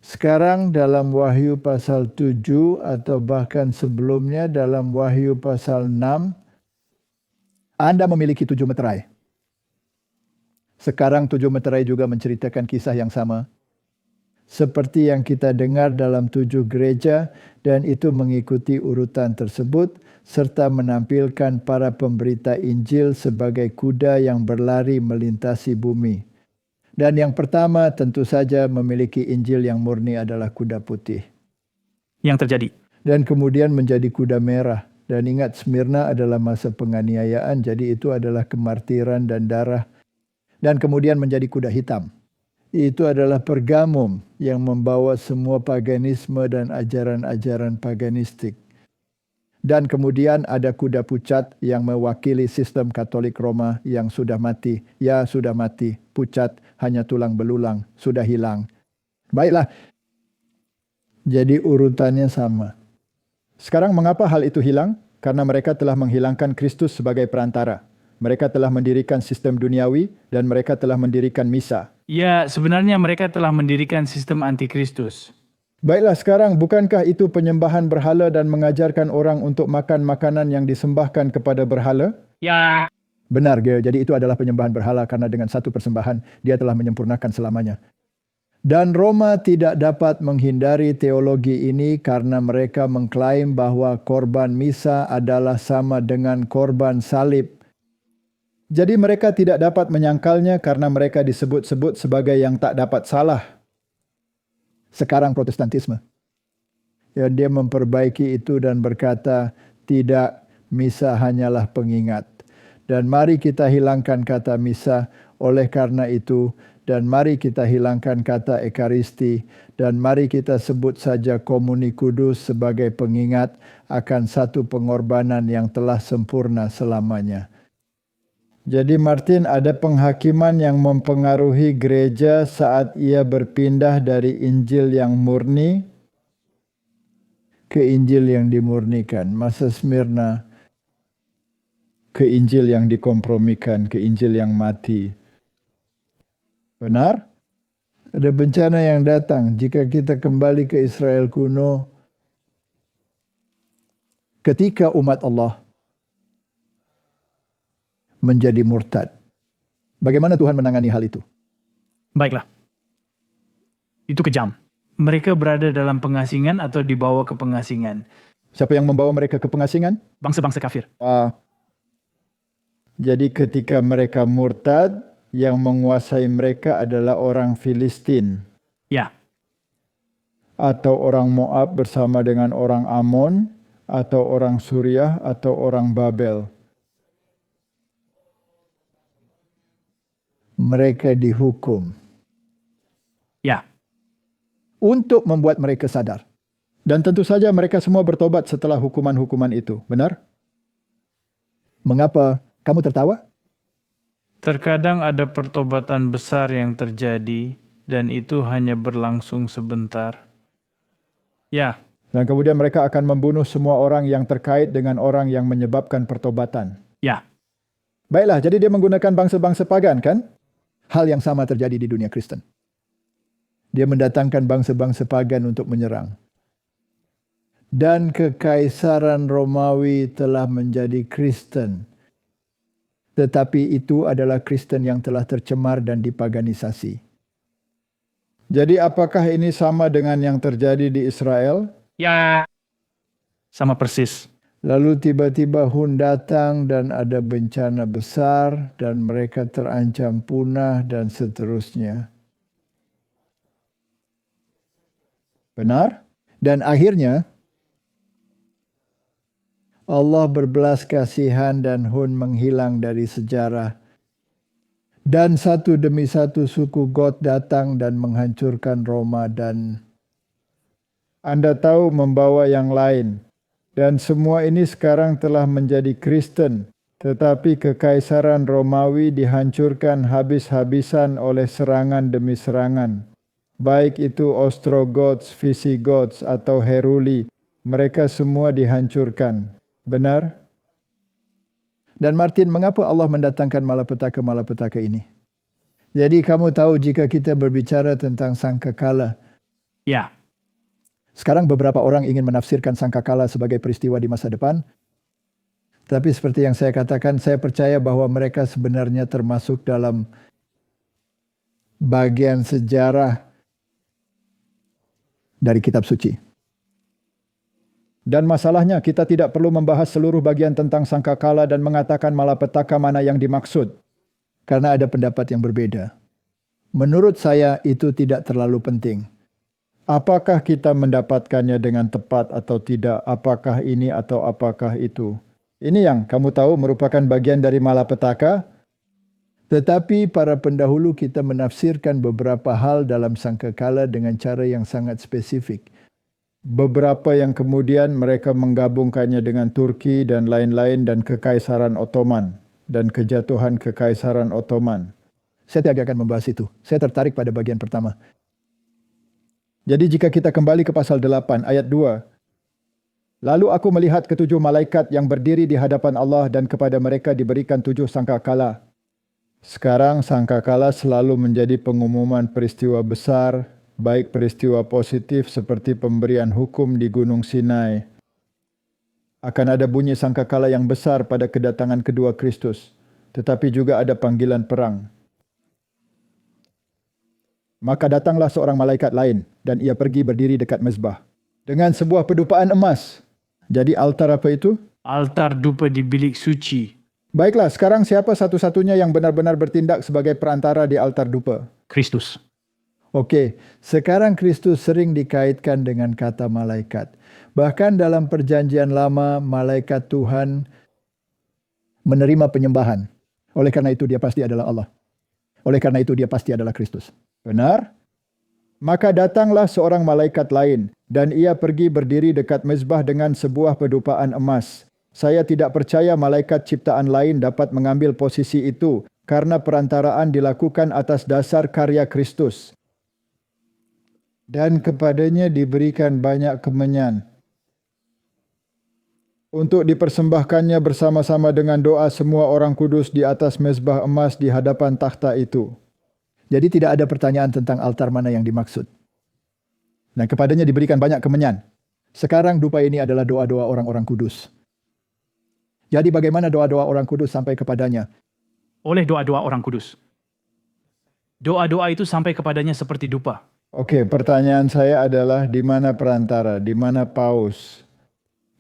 Sekarang dalam Wahyu pasal 7 atau bahkan sebelumnya dalam Wahyu pasal 6, Anda memiliki 7 meterai. Sekarang 7 meterai juga menceritakan kisah yang sama. Seperti yang kita dengar dalam 7 gereja, dan itu mengikuti urutan tersebut, serta menampilkan para pemberita Injil sebagai kuda yang berlari melintasi bumi. Dan yang pertama tentu saja memiliki Injil yang murni adalah kuda putih. Yang terjadi. Dan kemudian menjadi kuda merah. Dan ingat, Smyrna adalah masa penganiayaan, jadi itu adalah kemartiran dan darah. Dan kemudian menjadi kuda hitam. Itu adalah Pergamum yang membawa semua paganisme dan ajaran-ajaran paganistik. Dan kemudian ada kuda pucat yang mewakili sistem Katolik Roma yang sudah mati. Ya, sudah mati. Pucat, hanya tulang belulang. Sudah hilang. Baiklah. Jadi urutannya sama. Sekarang mengapa hal itu hilang? Karena mereka telah menghilangkan Kristus sebagai perantara. Mereka telah mendirikan sistem duniawi dan mereka telah mendirikan misa. Ya, sebenarnya mereka telah mendirikan sistem antikristus. Baiklah, sekarang bukankah itu penyembahan berhala dan mengajarkan orang untuk makan makanan yang disembahkan kepada berhala? Ya. Benar, Gil. Jadi itu adalah penyembahan berhala karena dengan satu persembahan dia telah menyempurnakan selamanya. Dan Roma tidak dapat menghindari teologi ini karena mereka mengklaim bahwa korban misa adalah sama dengan korban salib. Jadi mereka tidak dapat menyangkalnya karena mereka disebut-sebut sebagai yang tak dapat salah. Sekarang Protestantisme. Ya, dia memperbaiki itu dan berkata, tidak, misa hanyalah pengingat. Dan mari kita hilangkan kata misa oleh karena itu, dan mari kita hilangkan kata ekaristi, dan mari kita sebut saja komuni kudus sebagai pengingat akan satu pengorbanan yang telah sempurna selamanya. Jadi Martin, ada penghakiman yang mempengaruhi gereja saat ia berpindah dari Injil yang murni ke Injil yang dimurnikan. Masa Smyrna ke Injil yang dikompromikan, ke Injil yang mati. Benar? Ada bencana yang datang jika kita kembali ke Israel kuno. Ketika umat Allah menjadi murtad. Bagaimana Tuhan menangani hal itu? Baiklah. Itu kejam. Mereka berada dalam pengasingan atau dibawa ke pengasingan. Siapa yang membawa mereka ke pengasingan? Bangsa-bangsa kafir. Jadi ketika mereka murtad, yang menguasai mereka adalah orang Filistin. Ya. Atau orang Moab bersama dengan orang Amon, atau orang Suriah, atau orang Babel. Mereka dihukum. Ya. Untuk membuat mereka sadar. Dan tentu saja mereka semua bertobat setelah hukuman-hukuman itu. Benar? Mengapa kamu tertawa? Terkadang ada pertobatan besar yang terjadi dan itu hanya berlangsung sebentar. Ya, Dan kemudian mereka akan membunuh semua orang yang terkait dengan orang yang menyebabkan pertobatan. ya. Baiklah, jadi dia menggunakan bangsa-bangsa pagan kan? Hal yang sama terjadi di dunia Kristen. Dia mendatangkan bangsa-bangsa pagan untuk menyerang. Dan kekaisaran Romawi telah menjadi Kristen. Tetapi itu adalah Kristen yang telah tercemar dan dipaganisasi. Jadi apakah ini sama dengan yang terjadi di Israel? Ya. Sama persis. Lalu tiba-tiba Hun datang dan ada bencana besar dan mereka terancam punah dan seterusnya. Benar? Dan akhirnya Allah berbelas kasihan dan Hun menghilang dari sejarah. Dan satu demi satu suku Goth datang dan menghancurkan Roma dan Anda tahu membawa yang lain. Dan semua ini sekarang telah menjadi Kristen. Tetapi kekaisaran Romawi dihancurkan habis-habisan oleh serangan demi serangan. Baik itu Ostrogoths, Visigoths atau Heruli. Mereka semua dihancurkan. Benar? Dan Martin, mengapa Allah mendatangkan malapetaka-malapetaka ini? Jadi kamu tahu jika kita berbicara tentang sangkakala, Ya. sekarang beberapa orang ingin menafsirkan sangkakala sebagai peristiwa di masa depan. Tapi seperti yang saya katakan, saya percaya bahwa mereka sebenarnya termasuk dalam bagian sejarah dari kitab suci. Dan masalahnya kita tidak perlu membahas seluruh bagian tentang sangkakala dan mengatakan malapetaka mana yang dimaksud. Karena ada pendapat yang berbeda. Menurut saya itu tidak terlalu penting. Apakah kita mendapatkannya dengan tepat atau tidak? Apakah ini atau apakah itu? Ini yang kamu tahu merupakan bagian dari malapetaka. Tetapi para pendahulu kita menafsirkan beberapa hal dalam sangkakala dengan cara yang sangat spesifik. Beberapa yang kemudian mereka menggabungkannya dengan Turki dan lain-lain dan Kekaisaran Ottoman dan kejatuhan Kekaisaran Ottoman. Saya tidak akan membahas itu. Saya tertarik pada bagian pertama. Jadi jika kita kembali ke pasal 8 ayat 2. Lalu aku melihat ketujuh malaikat yang berdiri di hadapan Allah dan kepada mereka diberikan 7 sangkakala. Sekarang sangkakala selalu menjadi pengumuman peristiwa besar, baik peristiwa positif seperti pemberian hukum di Gunung Sinai. Akan ada bunyi sangkakala yang besar pada kedatangan kedua Kristus, tetapi juga ada panggilan perang. Maka datanglah seorang malaikat lain dan ia pergi berdiri dekat mezbah dengan sebuah pedupaan emas. Jadi altar apa itu? Altar dupa di bilik suci. Baiklah, sekarang siapa satu-satunya yang benar-benar bertindak sebagai perantara di altar dupa? Kristus. Oke, sekarang Kristus sering dikaitkan dengan kata malaikat. Bahkan dalam perjanjian lama, malaikat Tuhan menerima penyembahan. Oleh karena itu dia pasti adalah Allah. Oleh karena itu dia pasti adalah Kristus. Benar? Maka datanglah seorang malaikat lain, dan ia pergi berdiri dekat mezbah dengan sebuah pedupaan emas. Saya tidak percaya malaikat ciptaan lain dapat mengambil posisi itu, karena perantaraan dilakukan atas dasar karya Kristus. Dan kepadanya diberikan banyak kemenyan. Untuk dipersembahkannya bersama-sama dengan doa semua orang kudus di atas mezbah emas di hadapan takhta itu. Jadi tidak ada pertanyaan tentang altar mana yang dimaksud. Dan kepadanya diberikan banyak kemenyan. Sekarang dupa ini adalah doa-doa orang-orang kudus. Jadi bagaimana doa-doa orang kudus sampai kepadanya? Oleh doa-doa orang kudus. Doa-doa itu sampai kepadanya seperti dupa. Oke, pertanyaan saya adalah di mana perantara, di mana paus?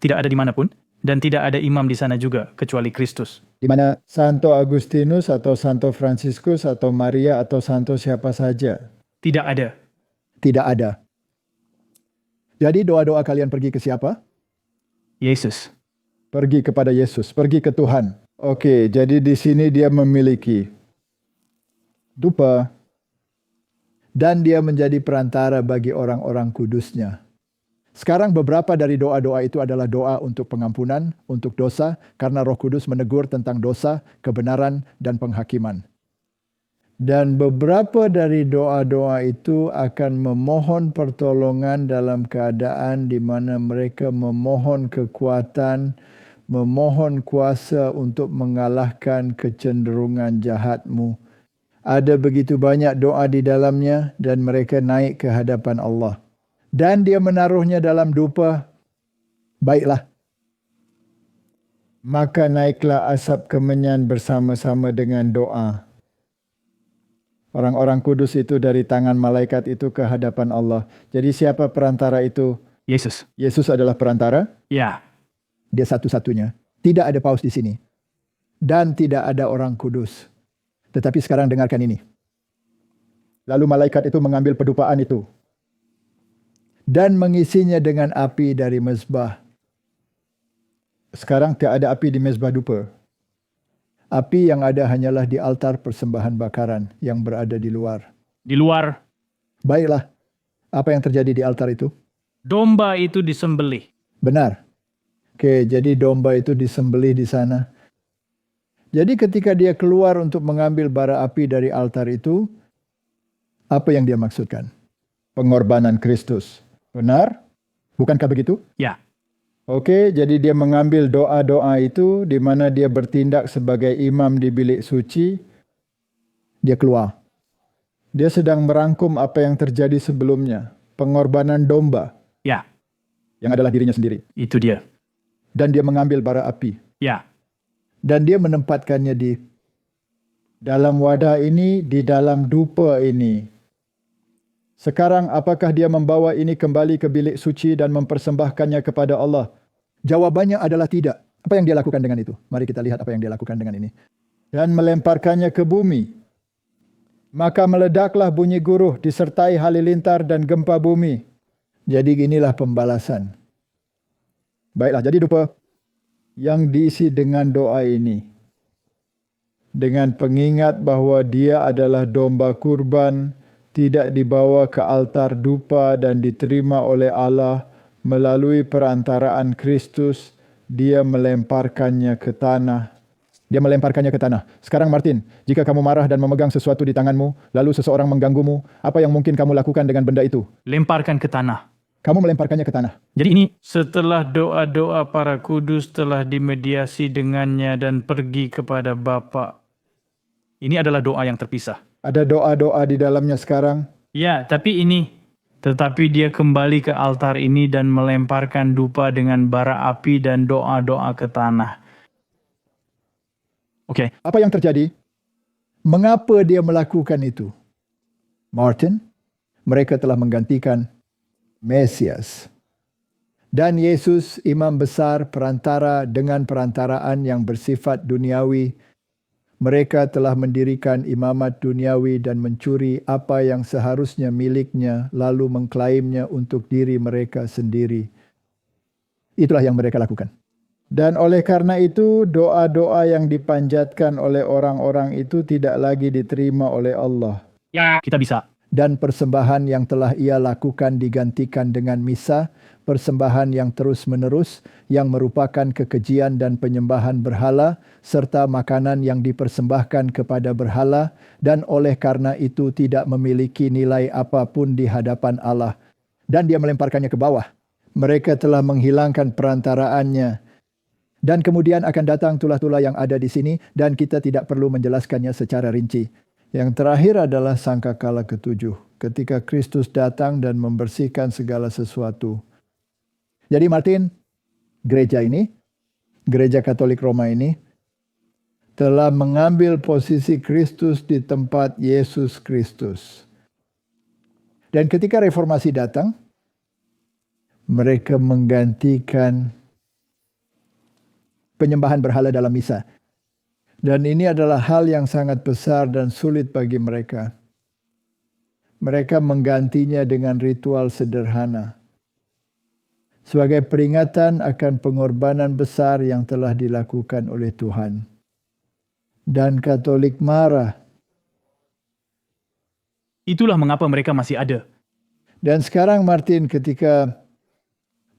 Tidak ada dimanapun, dan tidak ada imam di sana juga, kecuali Kristus. Di mana Santo Agustinus atau Santo Franciscus atau Maria atau Santo siapa saja? Tidak ada. Tidak ada. Jadi doa-doa kalian pergi ke siapa? Yesus. Pergi kepada Yesus, pergi ke Tuhan. Oke, jadi di sini dia memiliki dupa. Dan dia menjadi perantara bagi orang-orang kudusnya. Sekarang beberapa dari doa-doa itu adalah doa untuk pengampunan, untuk dosa, karena Roh Kudus menegur tentang dosa, kebenaran, dan penghakiman. Dan beberapa dari doa-doa itu akan memohon pertolongan dalam keadaan di mana mereka memohon kekuatan, memohon kuasa untuk mengalahkan kecenderungan jahatmu. Ada begitu banyak doa di dalamnya dan mereka naik ke hadapan Allah. Dan dia menaruhnya dalam dupa, baiklah. Maka naiklah asap kemenyan bersama-sama dengan doa. Orang-orang kudus itu dari tangan malaikat itu ke hadapan Allah. Jadi siapa perantara itu? Yesus. Yesus adalah perantara? Ya. Dia satu-satunya. Tidak ada paus di sini. Dan tidak ada orang kudus. Tetapi sekarang dengarkan ini. Lalu malaikat itu mengambil pedupaan itu. Dan mengisinya dengan api dari mezbah. Sekarang tidak ada api di mezbah dupa. Api yang ada hanyalah di altar persembahan bakaran yang berada di luar. Di luar, Baiklah, apa yang terjadi di altar itu? domba itu disembelih. Benar. Oke, jadi domba itu disembelih di sana. Jadi ketika dia keluar untuk mengambil bara api dari altar itu, apa yang dia maksudkan? Pengorbanan Kristus. Benar? Bukankah begitu? Ya. Oke, jadi dia mengambil doa-doa itu di mana dia bertindak sebagai imam di bilik suci. Dia keluar. Dia sedang merangkum apa yang terjadi sebelumnya. Pengorbanan domba Ya. yang adalah dirinya sendiri. Itu dia. Dan dia mengambil bara api. Ya. Dan dia menempatkannya di Dalam wadah ini, di dalam dupa ini. Sekarang apakah dia membawa ini kembali ke bilik suci dan mempersembahkannya kepada Allah? jawabannya adalah tidak. Apa yang dia lakukan dengan itu? Mari kita lihat apa yang dia lakukan dengan ini. Dan melemparkannya ke bumi. Maka meledaklah bunyi guruh disertai halilintar dan gempa bumi. Jadi inilah pembalasan. Baiklah, jadi dupa yang diisi dengan doa ini. Dengan pengingat bahawa dia adalah domba kurban, tidak dibawa ke altar dupa dan diterima oleh Allah melalui perantaraan Kristus, dia melemparkannya ke tanah. Dia melemparkannya ke tanah. Sekarang Martin, jika kamu marah dan memegang sesuatu di tanganmu, lalu seseorang mengganggumu, apa yang mungkin kamu lakukan dengan benda itu? Lemparkan ke tanah. Kamu melemparkannya ke tanah. Jadi ini setelah doa-doa para kudus telah dimediasi dengannya dan pergi kepada Bapa. Ini adalah doa yang terpisah. Ada doa-doa di dalamnya sekarang. Ya, tetapi dia kembali ke altar ini dan melemparkan dupa dengan bara api dan doa-doa ke tanah. Oke. Apa yang terjadi? Mengapa dia melakukan itu? Martin, mereka telah menggantikan Mesias. Dan Yesus, imam besar perantara dengan perantaraan yang bersifat duniawi, mereka telah mendirikan imamat duniawi dan mencuri apa yang seharusnya miliknya lalu mengklaimnya untuk diri mereka sendiri. Itulah yang mereka lakukan. Dan oleh karena itu, doa-doa yang dipanjatkan oleh orang-orang itu tidak lagi diterima oleh Allah. Ya, kita bisa. Dan persembahan yang telah ia lakukan digantikan dengan misa, persembahan yang terus-menerus, yang merupakan kekejian dan penyembahan berhala, serta makanan yang dipersembahkan kepada berhala, dan oleh karena itu tidak memiliki nilai apapun di hadapan Allah. Dan dia melemparkannya ke bawah. Mereka telah menghilangkan perantaraannya. Dan kemudian akan datang tulah-tulah yang ada di sini, dan kita tidak perlu menjelaskannya secara rinci. Yang terakhir adalah sangkakala ketujuh, ketika Kristus datang dan membersihkan segala sesuatu. Jadi Martin, gereja ini, gereja Katolik Roma ini, telah mengambil posisi Kristus di tempat Yesus Kristus. Dan ketika reformasi datang, mereka menggantikan penyembahan berhala dalam misa. Dan ini adalah hal yang sangat besar dan sulit bagi mereka. Mereka menggantinya dengan ritual sederhana. Sebagai peringatan akan pengorbanan besar yang telah dilakukan oleh Tuhan. Dan Katolik marah. Itulah mengapa mereka masih ada. Dan sekarang Martin, ketika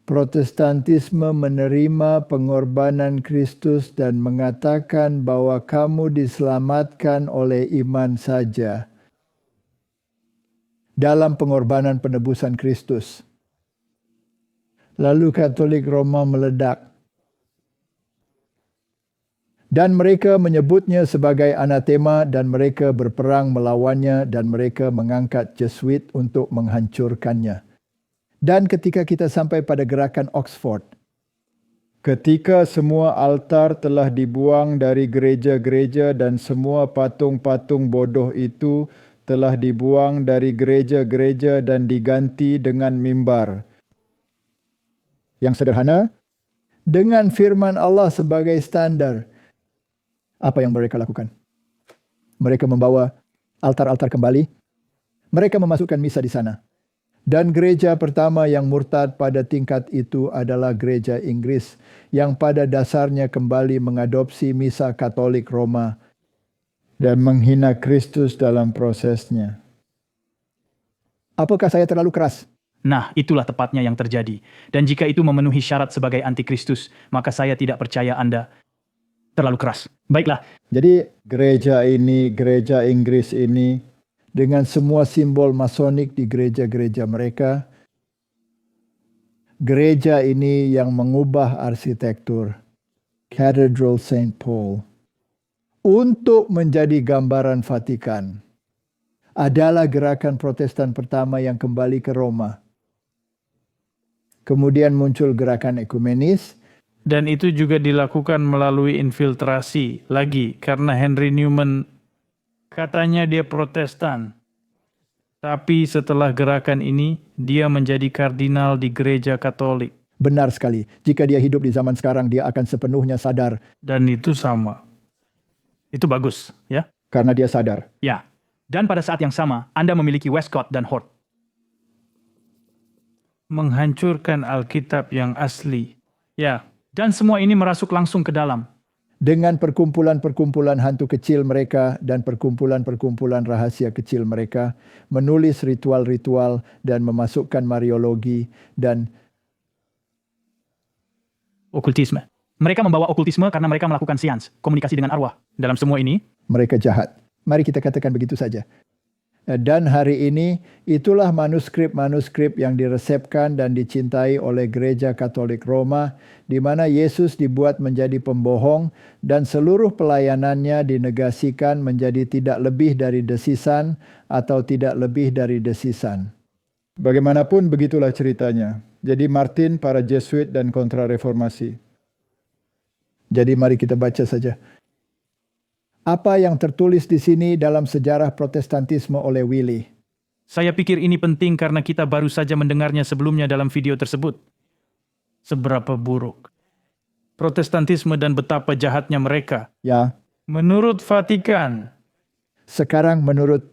Protestantisme menerima pengorbanan Kristus dan mengatakan bahwa kamu diselamatkan oleh iman saja dalam pengorbanan penebusan Kristus. Lalu Katolik Roma meledak. Dan mereka menyebutnya sebagai anatema dan mereka berperang melawannya dan mereka mengangkat Jesuit untuk menghancurkannya. Dan ketika kita sampai pada gerakan Oxford, Ketika semua altar telah dibuang dari gereja-gereja dan semua patung-patung bodoh itu telah dibuang dari gereja-gereja dan diganti dengan mimbar yang sederhana, dengan firman Allah sebagai standar, apa yang mereka lakukan? Mereka membawa altar-altar kembali. Mereka memasukkan misa di sana. Dan gereja pertama yang murtad pada tingkat itu adalah gereja Inggris yang pada dasarnya kembali mengadopsi misa Katolik Roma dan menghina Kristus dalam prosesnya. Apakah saya terlalu keras? Nah, itulah tepatnya yang terjadi. Dan jika itu memenuhi syarat sebagai antikristus, maka saya tidak percaya Anda terlalu keras. Baiklah, Jadi gereja ini, gereja Inggris ini, Dengan semua simbol masonik di gereja-gereja mereka, gereja ini yang mengubah arsitektur Cathedral St. Paul untuk menjadi gambaran Vatikan adalah gerakan Protestan pertama yang kembali ke Roma. Kemudian muncul gerakan ekumenis. dan itu juga dilakukan melalui infiltrasi lagi karena Henry Newman katanya dia Protestan. Tapi setelah gerakan ini, dia menjadi kardinal di gereja Katolik. Benar sekali. Jika dia hidup di zaman sekarang, dia akan sepenuhnya sadar. Dan itu sama. Itu bagus, ya? karena dia sadar. Ya. Dan pada saat yang sama, Anda memiliki Westcott dan Hort. Menghancurkan Alkitab yang asli. Ya. Dan semua ini merasuk langsung ke dalam. Dengan perkumpulan-perkumpulan hantu kecil mereka dan perkumpulan-perkumpulan rahasia kecil mereka, menulis ritual-ritual dan memasukkan mariologi dan Okultisme. Mereka membawa okultisme karena mereka melakukan sians, komunikasi dengan arwah. Dalam semua ini, mereka jahat. Mari kita katakan begitu saja. Dan hari ini itulah manuskrip-manuskrip yang diresepkan dan dicintai oleh Gereja Katolik Roma, di mana Yesus dibuat menjadi pembohong dan seluruh pelayanannya dinegasikan menjadi tidak lebih dari desisan atau tidak lebih dari desisan. Bagaimanapun begitulah ceritanya. Jadi Martin, para Jesuit dan kontrareformasi. Jadi mari kita baca saja. Apa yang tertulis di sini dalam sejarah Protestantisme oleh Willy? saya pikir ini penting karena kita baru saja mendengarnya sebelumnya dalam video tersebut. Seberapa buruk Protestantisme dan betapa jahatnya mereka. Ya, Menurut Vatikan, Sekarang menurut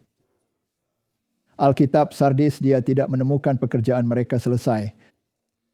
Alkitab Sardis, dia tidak menemukan pekerjaan mereka selesai.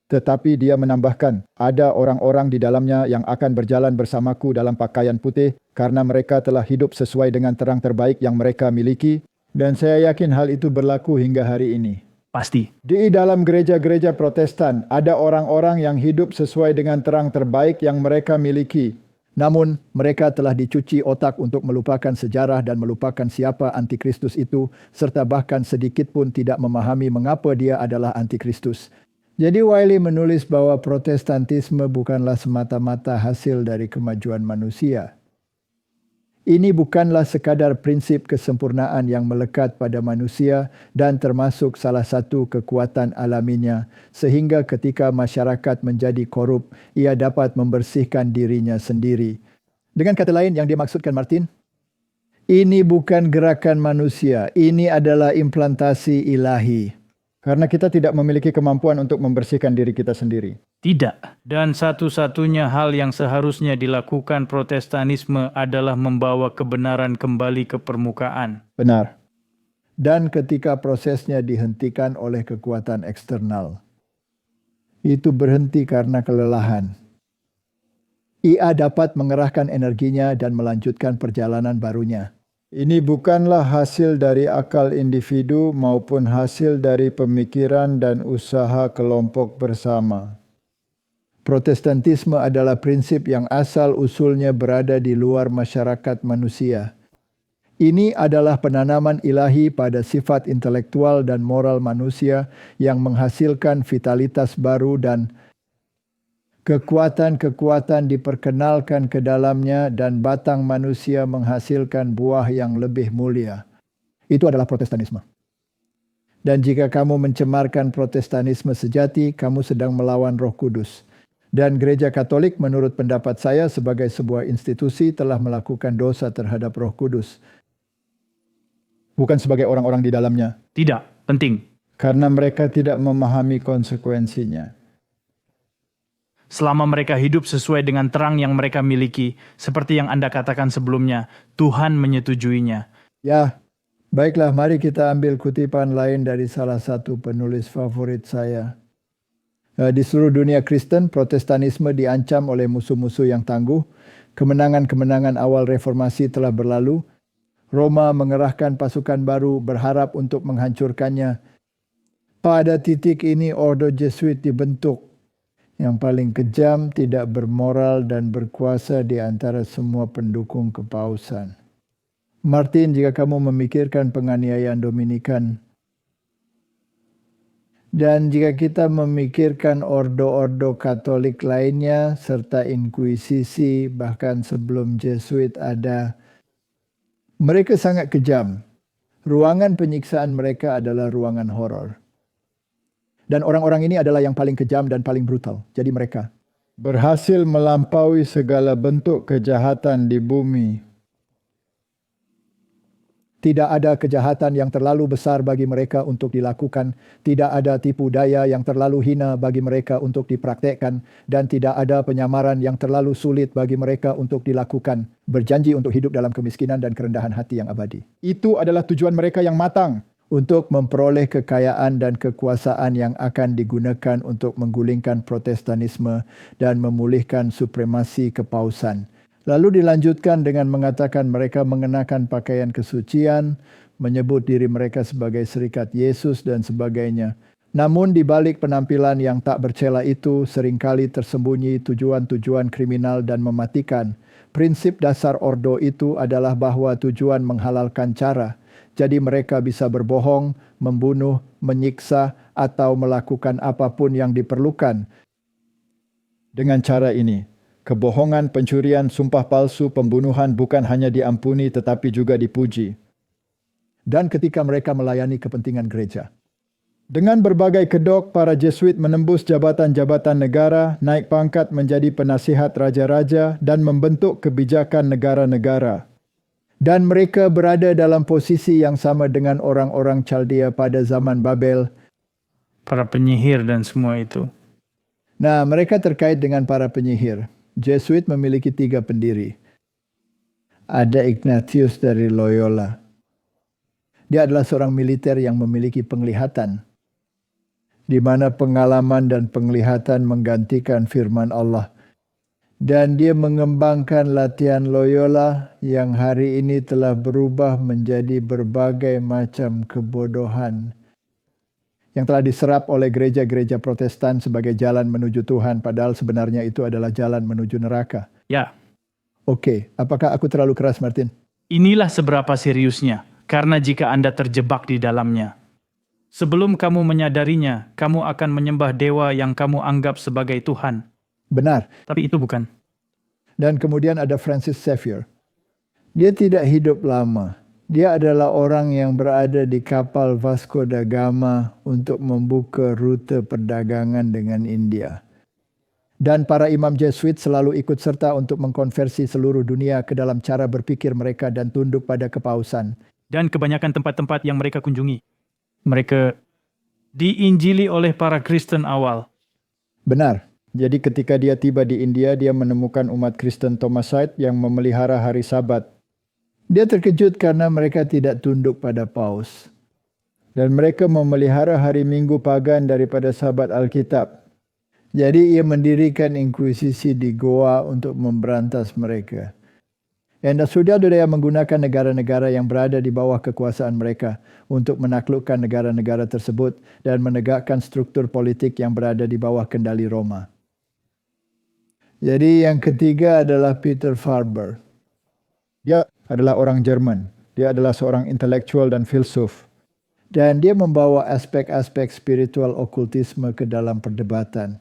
tetapi dia menambahkan, ada orang-orang di dalamnya yang akan berjalan bersamaku dalam pakaian putih karena mereka telah hidup sesuai dengan terang terbaik yang mereka miliki, dan saya yakin hal itu berlaku hingga hari ini. pasti. Di dalam gereja-gereja Protestan, ada orang-orang yang hidup sesuai dengan terang terbaik yang mereka miliki. Namun mereka telah dicuci otak untuk melupakan sejarah dan melupakan siapa antikristus itu, serta bahkan sedikit pun tidak memahami mengapa dia adalah antikristus. Jadi Wiley menulis bahwa Protestantisme bukanlah semata-mata hasil dari kemajuan manusia. Ini bukanlah sekadar prinsip kesempurnaan yang melekat pada manusia dan termasuk salah satu kekuatan alaminya, sehingga ketika masyarakat menjadi korup, ia dapat membersihkan dirinya sendiri. Dengan kata lain yang dimaksudkan Martin, ini bukan gerakan manusia, ini adalah implantasi ilahi. Karena kita tidak memiliki kemampuan untuk membersihkan diri kita sendiri. Tidak. Dan satu-satunya hal yang seharusnya dilakukan Protestantisme adalah membawa kebenaran kembali ke permukaan. Benar. Dan ketika prosesnya dihentikan oleh kekuatan eksternal, itu berhenti karena kelelahan. Ia dapat mengerahkan energinya dan melanjutkan perjalanan barunya. Ini bukanlah hasil dari akal individu maupun hasil dari pemikiran dan usaha kelompok bersama. Protestantisme adalah prinsip yang asal-usulnya berada di luar masyarakat manusia. Ini adalah penanaman ilahi pada sifat intelektual dan moral manusia yang menghasilkan vitalitas baru dan kekuatan-kekuatan diperkenalkan ke dalamnya dan batang manusia menghasilkan buah yang lebih mulia. Itu adalah Protestanisme. Dan jika kamu mencemarkan Protestanisme sejati, kamu sedang melawan Roh Kudus. Dan Gereja Katolik menurut pendapat saya sebagai sebuah institusi telah melakukan dosa terhadap Roh Kudus. Bukan sebagai orang-orang di dalamnya. Tidak, penting. Karena mereka tidak memahami konsekuensinya. Selama mereka hidup sesuai dengan terang yang mereka miliki, seperti yang Anda katakan sebelumnya, Tuhan menyetujuinya. Ya, baiklah, mari kita ambil kutipan lain dari salah satu penulis favorit saya. Di seluruh dunia Kristen, Protestanisme diancam oleh musuh-musuh yang tangguh. Kemenangan-kemenangan awal reformasi telah berlalu. Roma mengerahkan pasukan baru berharap untuk menghancurkannya. Pada titik ini Ordo Jesuit dibentuk. Yang paling kejam, tidak bermoral dan berkuasa di antara semua pendukung kepausan. Martin, jika kamu memikirkan penganiayaan Dominikan, dan jika kita memikirkan ordo-ordo Katolik lainnya, serta Inkuisisi, bahkan sebelum Jesuit ada, mereka sangat kejam. Ruangan penyiksaan mereka adalah ruangan horor. Dan orang-orang ini adalah yang paling kejam dan paling brutal. Jadi mereka Berhasil melampaui segala bentuk kejahatan di bumi. tidak ada kejahatan yang terlalu besar bagi mereka untuk dilakukan. Tidak ada tipu daya yang terlalu hina bagi mereka untuk dipraktekkan. Dan tidak ada penyamaran yang terlalu sulit bagi mereka untuk dilakukan. Berjanji untuk hidup dalam kemiskinan dan kerendahan hati yang abadi. Itu adalah tujuan mereka yang matang. Untuk memperoleh kekayaan dan kekuasaan yang akan digunakan untuk menggulingkan Protestanisme dan memulihkan supremasi kepausan. Lalu dilanjutkan dengan mengatakan mereka mengenakan pakaian kesucian, menyebut diri mereka sebagai serikat Yesus dan sebagainya. Namun di balik penampilan yang tak bercela itu seringkali tersembunyi tujuan-tujuan kriminal dan mematikan. Prinsip dasar ordo itu adalah bahwa tujuan menghalalkan cara. Jadi mereka bisa berbohong, membunuh, menyiksa, atau melakukan apapun yang diperlukan. Dengan cara ini, kebohongan, pencurian, sumpah palsu, pembunuhan bukan hanya diampuni tetapi juga dipuji. Dan ketika mereka melayani kepentingan gereja. Dengan berbagai kedok, para Jesuit menembus jabatan-jabatan negara, naik pangkat menjadi penasihat raja-raja, dan membentuk kebijakan negara-negara. Dan mereka berada dalam posisi yang sama dengan orang-orang Chaldea pada zaman Babel. Para penyihir dan semua itu. Nah, mereka terkait dengan para penyihir. Jesuit memiliki 3 pendiri. Ada Ignatius dari Loyola. Dia adalah seorang militer yang memiliki penglihatan, di mana pengalaman dan penglihatan menggantikan firman Allah. Dan dia mengembangkan latihan Loyola yang hari ini telah berubah menjadi berbagai macam kebodohan yang telah diserap oleh gereja-gereja Protestan sebagai jalan menuju Tuhan, padahal sebenarnya itu adalah jalan menuju neraka. Ya, Oke, apakah aku terlalu keras, Martin? inilah seberapa seriusnya, karena jika Anda terjebak di dalamnya. Sebelum kamu menyadarinya, kamu akan menyembah dewa yang kamu anggap sebagai Tuhan. Benar. Tapi itu bukan. Dan kemudian ada Francis Xavier. Dia tidak hidup lama. Dia adalah orang yang berada di kapal Vasco da Gama untuk membuka rute perdagangan dengan India. Dan para imam Jesuit selalu ikut serta untuk mengkonversi seluruh dunia ke dalam cara berpikir mereka dan tunduk pada kepausan. Dan kebanyakan tempat-tempat yang mereka kunjungi, mereka diinjili oleh para Kristen awal. Benar. Jadi ketika dia tiba di India, dia menemukan umat Kristen Thomasite yang memelihara hari Sabat. Dia terkejut karena mereka tidak tunduk pada paus. Dan mereka memelihara hari Minggu pagan daripada Sabat Alkitab. Jadi ia mendirikan inkuisisi di Goa untuk memberantas mereka. Dan saudara-saudara menggunakan negara-negara yang berada di bawah kekuasaan mereka untuk menaklukkan negara-negara tersebut dan menegakkan struktur politik yang berada di bawah kendali Roma. Jadi yang ketiga adalah Peter Farber. Dia adalah orang Jerman. Dia adalah seorang intelektual dan filsuf. Dan dia membawa aspek-aspek spiritual okultisme ke dalam perdebatan.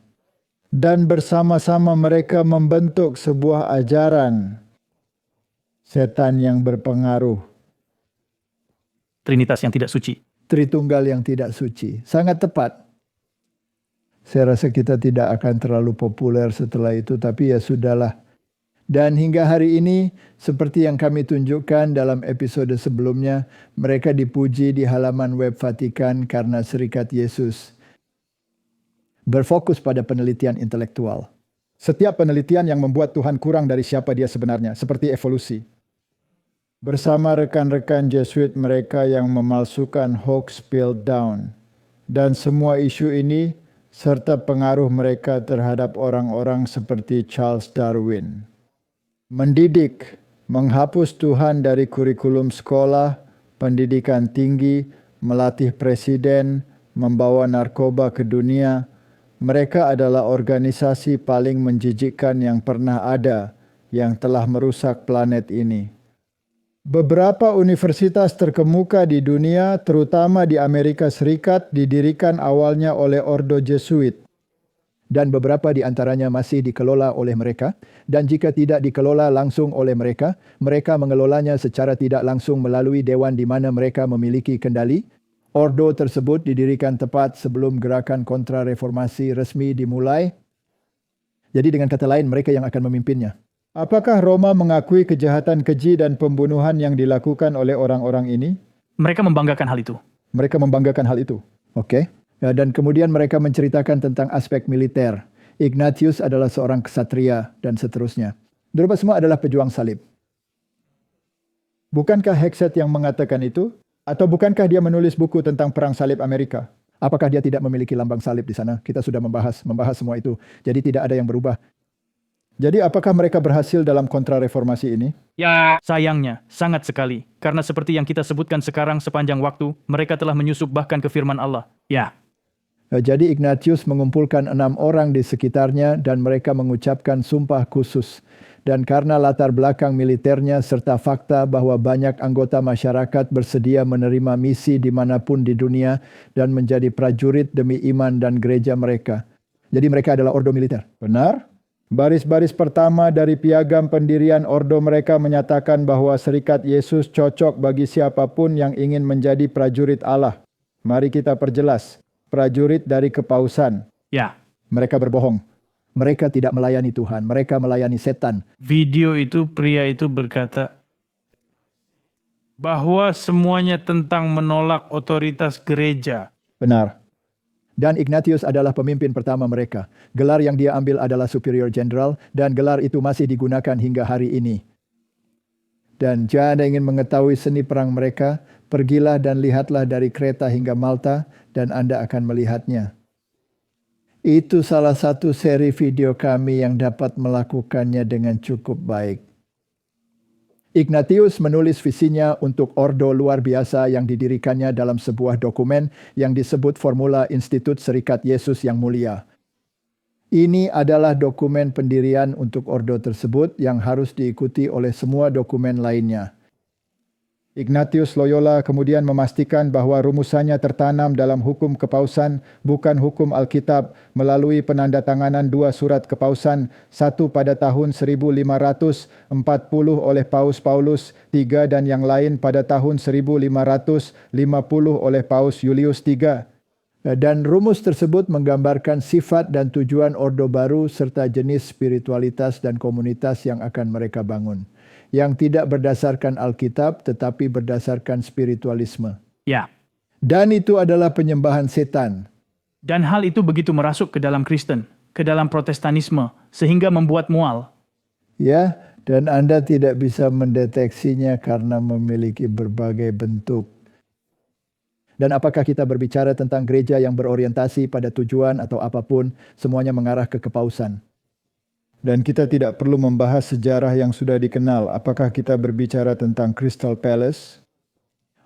Dan bersama-sama mereka membentuk sebuah ajaran setan yang berpengaruh. Trinitas yang tidak suci. Tritunggal yang tidak suci. Sangat tepat. Saya rasa kita tidak akan terlalu populer setelah itu, tapi ya sudahlah. Dan hingga hari ini, seperti yang kami tunjukkan dalam episode sebelumnya, mereka dipuji di halaman web Vatikan karena Serikat Yesus berfokus pada penelitian intelektual. Setiap penelitian yang membuat Tuhan kurang dari siapa dia sebenarnya, seperti evolusi. Bersama rekan-rekan Jesuit mereka yang memalsukan hoax Piltdown. Dan semua isu ini serta pengaruh mereka terhadap orang-orang seperti Charles Darwin. Mendidik, menghapus Tuhan dari kurikulum sekolah, pendidikan tinggi, melatih presiden, membawa narkoba ke dunia. Mereka adalah organisasi paling menjijikkan yang pernah ada yang telah merusak planet ini. Beberapa universitas terkemuka di dunia, terutama di Amerika Serikat, didirikan awalnya oleh Ordo Jesuit. Dan beberapa di antaranya masih dikelola oleh mereka. Dan jika tidak dikelola langsung oleh mereka, mereka mengelolanya secara tidak langsung melalui dewan di mana mereka memiliki kendali. Ordo tersebut didirikan tepat sebelum gerakan kontra-reformasi resmi dimulai. Jadi dengan kata lain, mereka yang akan memimpinnya. Apakah Roma mengakui kejahatan keji dan pembunuhan yang dilakukan oleh orang-orang ini? Mereka membanggakan hal itu. Mereka membanggakan hal itu. Oke. Ya, dan kemudian mereka menceritakan tentang aspek militer. Ignatius adalah seorang ksatria dan seterusnya. Mereka semua adalah pejuang salib. Bukankah Hexet yang mengatakan itu? Atau bukankah dia menulis buku tentang perang salib Amerika? Apakah dia tidak memiliki lambang salib di sana? Kita sudah membahas semua itu. Jadi tidak ada yang berubah. Jadi apakah mereka berhasil dalam kontra-reformasi ini? Ya, sayangnya, sangat sekali. Karena seperti yang kita sebutkan sekarang sepanjang waktu, mereka telah menyusup bahkan ke firman Allah. Ya. Jadi Ignatius mengumpulkan 6 orang di sekitarnya dan mereka mengucapkan sumpah khusus. Dan karena latar belakang militernya serta fakta bahwa banyak anggota masyarakat bersedia menerima misi dimanapun di dunia dan menjadi prajurit demi iman dan gereja mereka. Jadi mereka adalah ordo militer. Benar? Baris-baris pertama dari piagam pendirian ordo mereka menyatakan bahwa Serikat Yesus cocok bagi siapapun yang ingin menjadi prajurit Allah. Mari kita perjelas. Prajurit dari kepausan. Ya. Mereka berbohong. Mereka tidak melayani Tuhan. Mereka melayani setan. Video itu pria itu berkata bahwa semuanya tentang menolak otoritas gereja. Benar. Dan Ignatius adalah pemimpin pertama mereka. Gelar yang dia ambil adalah Superior General dan gelar itu masih digunakan hingga hari ini. Dan jika Anda ingin mengetahui seni perang mereka, pergilah dan lihatlah dari Kreta hingga Malta dan Anda akan melihatnya. Itu salah satu seri video kami yang dapat melakukannya dengan cukup baik. Ignatius menulis visinya untuk ordo luar biasa yang didirikannya dalam sebuah dokumen yang disebut Formula Institut Serikat Yesus yang Mulia. Ini adalah dokumen pendirian untuk ordo tersebut yang harus diikuti oleh semua dokumen lainnya. Ignatius Loyola kemudian memastikan bahwa rumusannya tertanam dalam hukum kepausan, bukan hukum Alkitab, melalui penandatanganan 2 surat kepausan, satu pada tahun 1540 oleh Paus Paulus III dan yang lain pada tahun 1550 oleh Paus Julius III. Dan rumus tersebut menggambarkan sifat dan tujuan ordo baru serta jenis spiritualitas dan komunitas yang akan mereka bangun. Yang tidak berdasarkan Alkitab tetapi berdasarkan spiritualisme. Ya. Dan itu adalah penyembahan setan. Dan hal itu begitu merasuk ke dalam Kristen, ke dalam Protestanisme, sehingga membuat mual. Ya, dan Anda tidak bisa mendeteksinya karena memiliki berbagai bentuk. Dan apakah kita berbicara tentang gereja yang berorientasi pada tujuan atau apapun, semuanya mengarah ke kepausan. Dan kita tidak perlu membahas sejarah yang sudah dikenal. Apakah kita berbicara tentang Crystal Palace?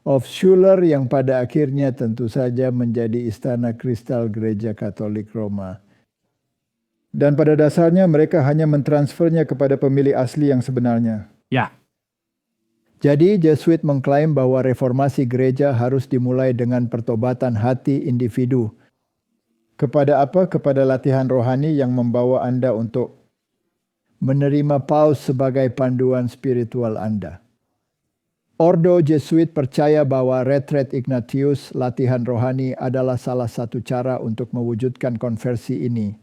Of Schuller yang pada akhirnya tentu saja menjadi istana kristal Gereja Katolik Roma. Dan pada dasarnya mereka hanya mentransfernya kepada pemilih asli yang sebenarnya. Ya, Jadi Jesuit mengklaim bahwa reformasi gereja harus dimulai dengan pertobatan hati individu. Kepada apa? Kepada latihan rohani yang membawa Anda untuk Menerima paus sebagai panduan spiritual Anda. Ordo Jesuit percaya bahwa retret Ignatius, latihan rohani, adalah salah satu cara untuk mewujudkan konversi ini.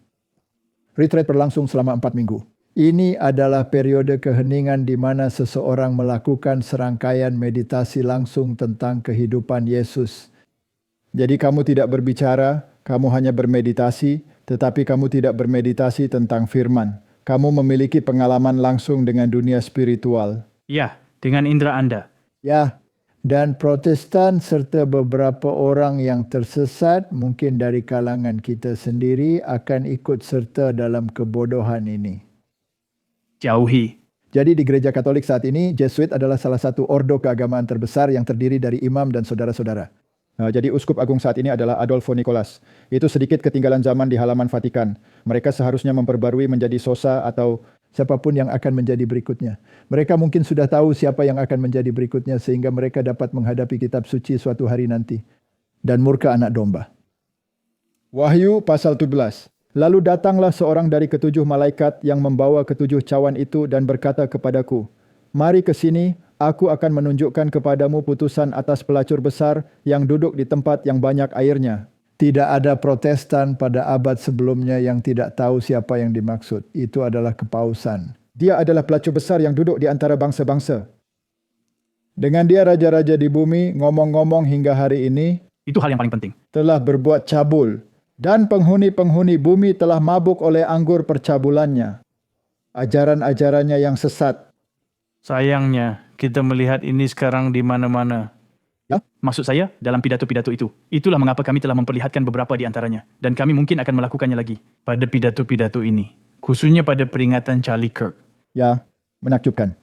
Retret berlangsung selama 4 minggu. Ini adalah periode keheningan di mana seseorang melakukan serangkaian meditasi langsung tentang kehidupan Yesus. jadi kamu tidak berbicara, kamu hanya bermeditasi, tetapi kamu tidak bermeditasi tentang firman. Kamu memiliki pengalaman langsung dengan dunia spiritual. ya, dengan indera Anda. Ya, dan Protestan serta beberapa orang yang tersesat, mungkin dari kalangan kita sendiri, akan ikut serta dalam kebodohan ini. Jauhi. Jadi di gereja Katolik saat ini, Jesuit adalah salah satu ordo keagamaan terbesar yang terdiri dari imam dan saudara-saudara. Jadi uskup agung saat ini adalah Adolfo Nicolas. Itu sedikit ketinggalan zaman di halaman Vatikan. Mereka seharusnya memperbarui menjadi Sosa atau Siapapun yang akan menjadi berikutnya. Mereka mungkin sudah tahu siapa yang akan menjadi berikutnya sehingga mereka dapat menghadapi kitab suci suatu hari nanti. Dan murka anak domba. Wahyu pasal 17. Lalu datanglah seorang dari ketujuh malaikat yang membawa ketujuh cawan itu dan berkata kepadaku, "Mari ke sini, aku akan menunjukkan kepadamu putusan atas pelacur besar yang duduk di tempat yang banyak airnya." Tidak ada Protestan pada abad sebelumnya yang tidak tahu siapa yang dimaksud. Itu adalah kepausan. Dia adalah pelacur besar yang duduk di antara bangsa-bangsa. Dengan dia raja-raja di bumi, ngomong-ngomong hingga hari ini, Itu hal yang paling penting. telah berbuat cabul. Dan penghuni-penghuni bumi telah mabuk oleh anggur percabulannya. Ajaran-ajarannya yang sesat. Sayangnya, kita melihat ini sekarang di mana-mana. Ya? Maksud saya, dalam pidato-pidato itu. Itulah mengapa kami telah memperlihatkan beberapa di antaranya. Dan kami mungkin akan melakukannya lagi. Pada pidato-pidato ini. Khususnya pada peringatan Charlie Kirk. Ya, menakjubkan.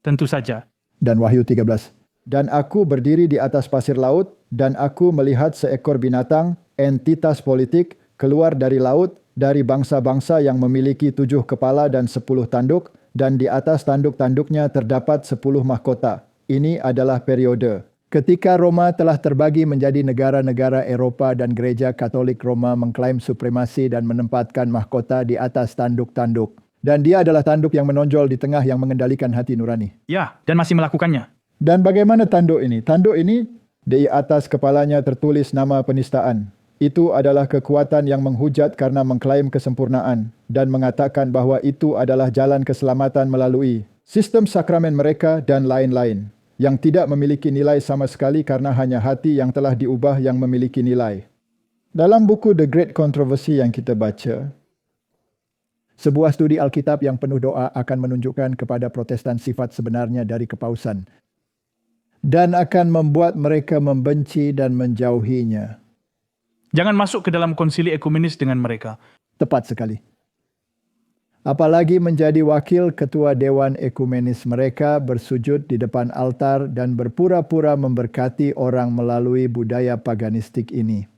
Tentu saja. Dan Wahyu 13. Dan aku berdiri di atas pasir laut, dan aku melihat seekor binatang, entitas politik, keluar dari laut, dari bangsa-bangsa yang memiliki 7 kepala dan 10 tanduk, dan di atas tanduk-tanduknya terdapat 10 mahkota. Ini adalah periode. Ketika Roma telah terbagi menjadi negara-negara Eropa dan gereja Katolik Roma mengklaim supremasi dan menempatkan mahkota di atas tanduk-tanduk. Dan dia adalah tanduk yang menonjol di tengah yang mengendalikan hati nurani. Ya, dan masih melakukannya. Dan bagaimana tanduk ini? Tanduk ini, di atas kepalanya tertulis nama penistaan. Itu adalah kekuatan yang menghujat karena mengklaim kesempurnaan dan mengatakan bahwa itu adalah jalan keselamatan melalui sistem sakramen mereka dan lain-lain yang tidak memiliki nilai sama sekali karena hanya hati yang telah diubah yang memiliki nilai. Dalam buku The Great Controversy yang kita baca, sebuah studi Alkitab yang penuh doa akan menunjukkan kepada Protestan sifat sebenarnya dari kepausan dan akan membuat mereka membenci dan menjauhinya. Jangan masuk ke dalam konsili ekumenis dengan mereka. Tepat sekali. Apalagi menjadi wakil ketua Dewan Ekumenis mereka bersujud di depan altar dan berpura-pura memberkati orang melalui budaya paganistik ini.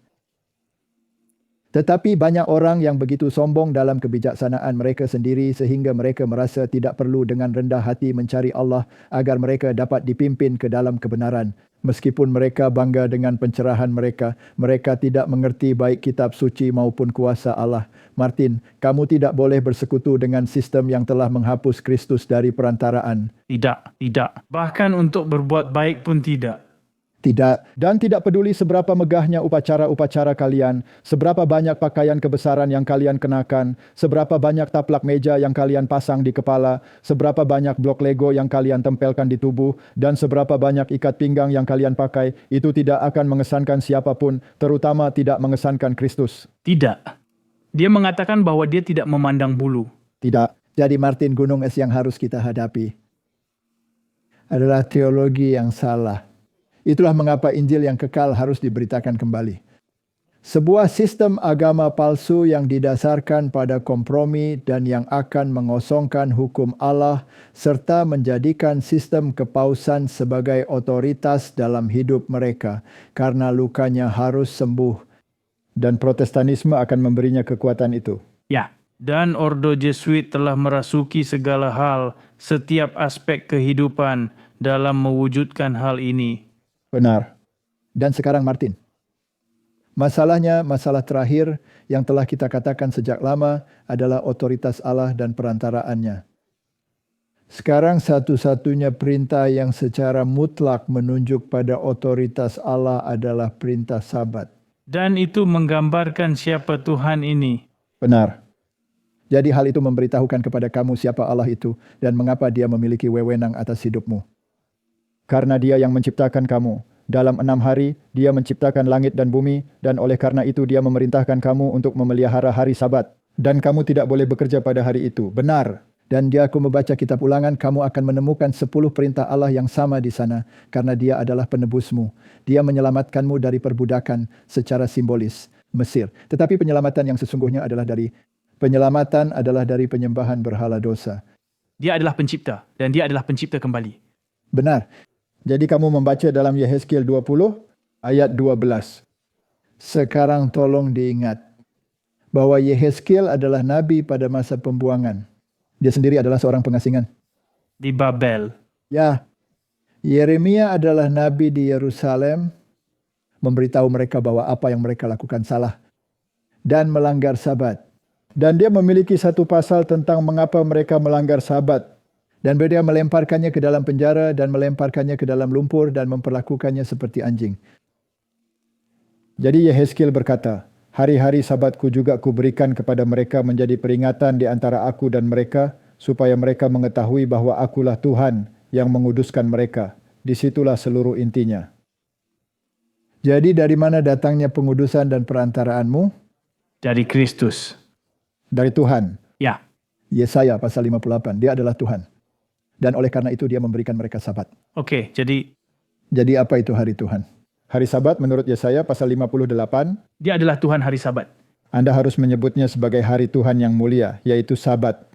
Tetapi banyak orang yang begitu sombong dalam kebijaksanaan mereka sendiri sehingga mereka merasa tidak perlu dengan rendah hati mencari Allah agar mereka dapat dipimpin ke dalam kebenaran. Meskipun mereka bangga dengan pencerahan mereka, mereka tidak mengerti baik kitab suci maupun kuasa Allah. Martin, kamu tidak boleh bersekutu dengan sistem yang telah menghapus Kristus dari perantaraan. Tidak, tidak. Bahkan untuk berbuat baik pun tidak. Tidak. dan tidak peduli seberapa megahnya upacara-upacara kalian, seberapa banyak pakaian kebesaran yang kalian kenakan, seberapa banyak taplak meja yang kalian pasang di kepala, seberapa banyak blok Lego yang kalian tempelkan di tubuh, dan seberapa banyak ikat pinggang yang kalian pakai, itu tidak akan mengesankan siapapun, terutama tidak mengesankan Kristus. Tidak. Dia mengatakan bahwa dia tidak memandang bulu. Tidak. Jadi Martin, gunung es yang harus kita hadapi adalah teologi yang salah. Itulah mengapa Injil yang kekal harus diberitakan kembali. Sebuah sistem agama palsu yang didasarkan pada kompromi dan yang akan mengosongkan hukum Allah serta menjadikan sistem kepausan sebagai otoritas dalam hidup mereka karena lukanya harus sembuh. Dan Protestanisme akan memberinya kekuatan itu. Ya, Dan Ordo Jesuit telah merasuki segala hal, setiap aspek kehidupan dalam mewujudkan hal ini. Benar. Dan sekarang Martin. Masalahnya, masalah terakhir yang telah kita katakan sejak lama adalah otoritas Allah dan perantaraannya. Sekarang satu-satunya perintah yang secara mutlak menunjuk pada otoritas Allah adalah perintah Sabat. Dan itu menggambarkan siapa Tuhan ini. Benar. Jadi hal itu memberitahukan kepada kamu siapa Allah itu dan mengapa dia memiliki wewenang atas hidupmu. Karena dia yang menciptakan kamu. Dalam 6 hari, dia menciptakan langit dan bumi, dan oleh karena itu dia memerintahkan kamu untuk memelihara hari Sabat. Dan kamu tidak boleh bekerja pada hari itu. Benar. Dan dia aku membaca kitab Ulangan, kamu akan menemukan 10 perintah Allah yang sama di sana, karena dia adalah penebusmu. Dia menyelamatkanmu dari perbudakan secara simbolis, Mesir. Tetapi penyelamatan yang sesungguhnya adalah dari penyembahan berhala dosa. Dia adalah pencipta, dan dia adalah pencipta kembali. Benar. Jadi kamu membaca dalam Yehezkiel 20 ayat 12. Sekarang tolong diingat bahwa Yehezkiel adalah nabi pada masa pembuangan. Dia sendiri adalah seorang pengasingan. Di Babel. Ya, Yeremia adalah nabi di Yerusalem, memberitahu mereka bahwa apa yang mereka lakukan salah dan melanggar Sabat. Dan dia memiliki satu pasal tentang mengapa mereka melanggar Sabat. Dan dia melemparkannya ke dalam penjara dan melemparkannya ke dalam lumpur dan memperlakukannya seperti anjing. Jadi Yehezkiel berkata, hari-hari Sabatku juga kuberikan kepada mereka menjadi peringatan di antara aku dan mereka, supaya mereka mengetahui bahwa akulah Tuhan yang menguduskan mereka. Disitulah seluruh intinya. Jadi dari mana datangnya pengudusan dan perantaraanmu? Dari Kristus. Dari Tuhan. Ya. Yesaya pasal 58, dia adalah Tuhan. Dan oleh karena itu dia memberikan mereka Sabat. Oke, jadi Jadi apa itu hari Tuhan? Hari Sabat menurut Yesaya pasal 58, dia adalah Tuhan hari Sabat. Anda harus menyebutnya sebagai hari Tuhan yang mulia, yaitu Sabat.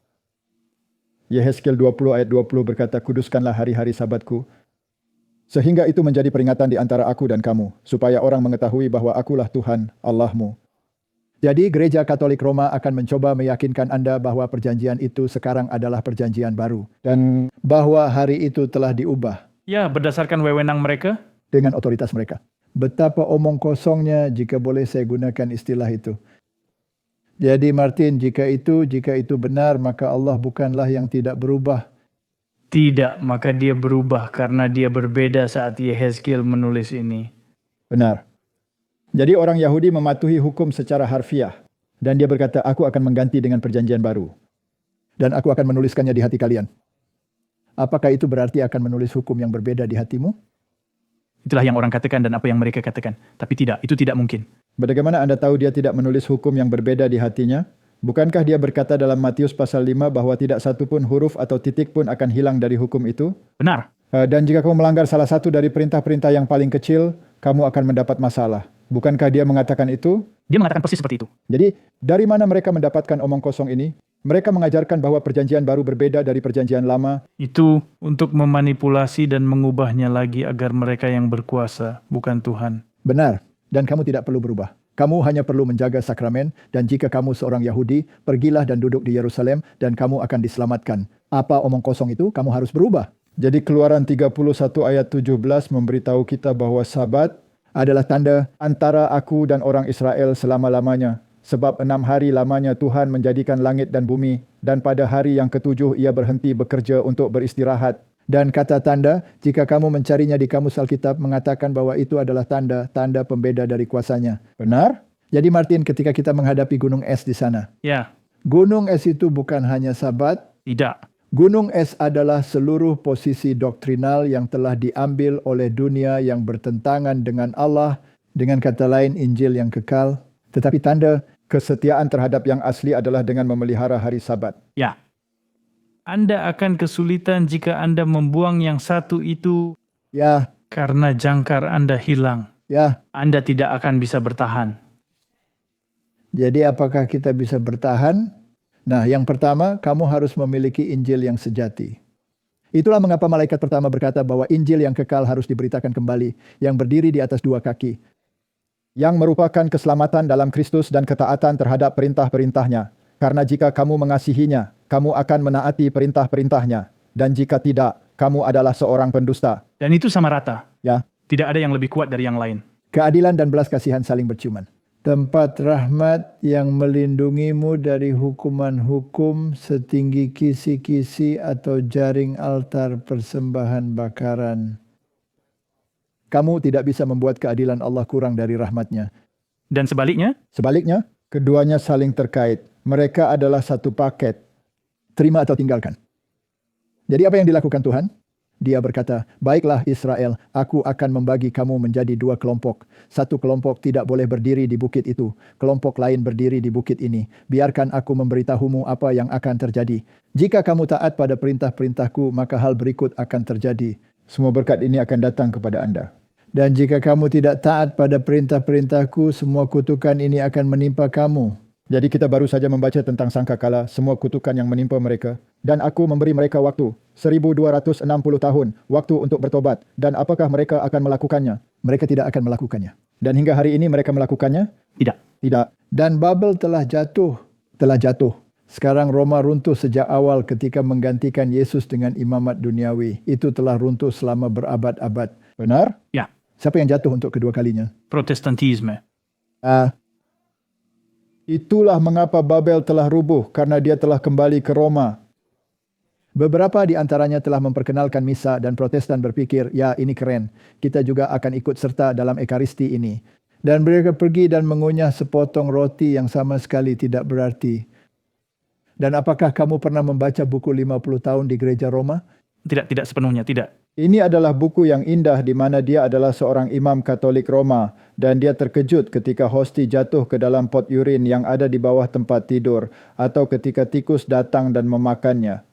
Yehezkiel 20 ayat 20 berkata, kuduskanlah hari-hari Sabatku, sehingga itu menjadi peringatan di antara aku dan kamu, supaya orang mengetahui bahwa akulah Tuhan, Allahmu. Jadi gereja Katolik Roma akan mencoba meyakinkan Anda bahwa perjanjian itu sekarang adalah perjanjian baru. Dan bahwa hari itu telah diubah. Ya, berdasarkan wewenang mereka. Dengan otoritas mereka. Betapa omong kosongnya jika boleh saya gunakan istilah itu. Jadi Martin, jika itu benar, maka Allah bukanlah yang tidak berubah. Tidak, maka dia berubah karena dia berbeda saat Yehezkiel menulis ini. Benar. Jadi orang Yahudi mematuhi hukum secara harfiah. Dan dia berkata, aku akan mengganti dengan perjanjian baru. Dan aku akan menuliskannya di hati kalian. Apakah itu berarti akan menulis hukum yang berbeda di hatimu? Itulah yang orang katakan dan apa yang mereka katakan. Tapi tidak, itu tidak mungkin. Bagaimana Anda tahu dia tidak menulis hukum yang berbeda di hatinya? Bukankah dia berkata dalam Matius pasal 5 bahwa tidak satu pun huruf atau titik pun akan hilang dari hukum itu? Benar. Dan jika kamu melanggar salah satu dari perintah-perintah yang paling kecil, kamu akan mendapat masalah. Bukankah dia mengatakan itu? Dia mengatakan persis seperti itu. Jadi, dari mana mereka mendapatkan omong kosong ini? Mereka mengajarkan bahwa perjanjian baru berbeda dari perjanjian lama. Itu untuk memanipulasi dan mengubahnya lagi agar mereka yang berkuasa, bukan Tuhan. Benar, dan kamu tidak perlu berubah. Kamu hanya perlu menjaga sakramen, dan jika kamu seorang Yahudi, pergilah dan duduk di Yerusalem, dan kamu akan diselamatkan. Apa omong kosong itu? Kamu harus berubah. Jadi Keluaran 31 ayat 17 memberitahu kita bahwa Sabat adalah tanda antara aku dan orang Israel selama-lamanya. Sebab 6 hari lamanya Tuhan menjadikan langit dan bumi, dan pada hari yang ke-7 ia berhenti bekerja untuk beristirahat. Dan kata tanda, jika kamu mencarinya di kamus Alkitab, mengatakan bahwa itu adalah tanda pembeda dari kuasanya. Benar? Jadi Martin, ketika kita menghadapi gunung es di sana, Ya. Gunung es itu bukan hanya Sabat. Tidak. Gunung es adalah seluruh posisi doktrinal yang telah diambil oleh dunia yang bertentangan dengan Allah, dengan kata lain Injil yang kekal. Tetapi tanda kesetiaan terhadap yang asli adalah dengan memelihara hari Sabat. Ya. Anda akan kesulitan jika Anda membuang yang satu itu. Ya. Karena jangkar Anda hilang. Ya. Anda tidak akan bisa bertahan. Jadi apakah kita bisa bertahan? Nah, yang pertama, kamu harus memiliki Injil yang sejati. Itulah mengapa malaikat pertama berkata bahwa Injil yang kekal harus diberitakan kembali, yang berdiri di atas 2 kaki. Yang merupakan keselamatan dalam Kristus dan ketaatan terhadap perintah-perintahnya. Karena jika kamu mengasihinya, kamu akan menaati perintah-perintahnya. Dan jika tidak, kamu adalah seorang pendusta. Dan itu sama rata. Ya, Tidak ada yang lebih kuat dari yang lain. Keadilan dan belas kasihan saling berciuman. Tempat rahmat yang melindungimu dari hukuman hukum setinggi kisi-kisi atau jaring altar persembahan bakaran. Kamu tidak bisa membuat keadilan Allah kurang dari rahmatnya. Dan sebaliknya, sebaliknya, keduanya saling terkait. Mereka adalah satu paket. Terima atau tinggalkan. Jadi apa yang dilakukan Tuhan? Dia berkata, baiklah Israel, aku akan membagi kamu menjadi dua kelompok. Satu kelompok tidak boleh berdiri di bukit itu. Kelompok lain berdiri di bukit ini. Biarkan aku memberitahumu apa yang akan terjadi. Jika kamu taat pada perintah-perintahku, maka hal berikut akan terjadi. Semua berkat ini akan datang kepada Anda. Dan jika kamu tidak taat pada perintah-perintahku, semua kutukan ini akan menimpa kamu. Jadi kita baru saja membaca tentang sangkakala, semua kutukan yang menimpa mereka. Dan aku memberi mereka waktu, 1260 tahun, waktu untuk bertobat. Dan apakah mereka akan melakukannya? Mereka tidak akan melakukannya. Dan hingga hari ini mereka melakukannya? tidak. Tidak. Dan Babel telah jatuh. Sekarang Roma runtuh sejak awal ketika menggantikan Yesus dengan imamat duniawi. Itu telah runtuh selama berabad-abad. Benar? Ya, Siapa yang jatuh untuk kedua kalinya? Protestantisme. Itulah mengapa Babel telah rubuh, karena dia telah kembali ke Roma. Beberapa di antaranya telah memperkenalkan misa dan Protestan berpikir, ya ini keren. Kita juga akan ikut serta dalam ekaristi ini. Dan mereka pergi dan mengunyah sepotong roti yang sama sekali tidak berarti. Dan apakah kamu pernah membaca buku 50 tahun di gereja Roma? Tidak sepenuhnya, tidak. Ini adalah buku yang indah di mana dia adalah seorang imam Katolik Roma dan dia terkejut ketika hosti jatuh ke dalam pot urin yang ada di bawah tempat tidur atau ketika tikus datang dan memakannya.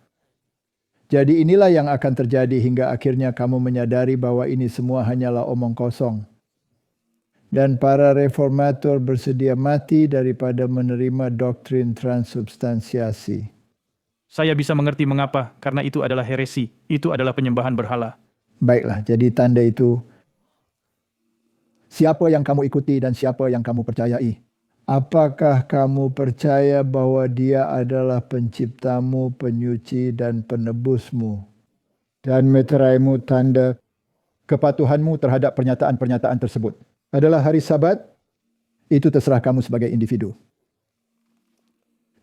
Jadi inilah yang akan terjadi hingga akhirnya kamu menyadari bahwa ini semua hanyalah omong kosong. Dan para reformator bersedia mati daripada menerima doktrin transubstansiasi. Saya bisa mengerti mengapa, karena itu adalah heresi. Itu adalah penyembahan berhala. Baiklah, jadi tanda itu siapa yang kamu ikuti dan siapa yang kamu percayai. Apakah kamu percaya bahwa dia adalah penciptamu, penyuci dan penebusmu? Dan meteraimu tanda kepatuhanmu terhadap pernyataan-pernyataan tersebut. Adalah hari Sabat? Itu terserah kamu sebagai individu.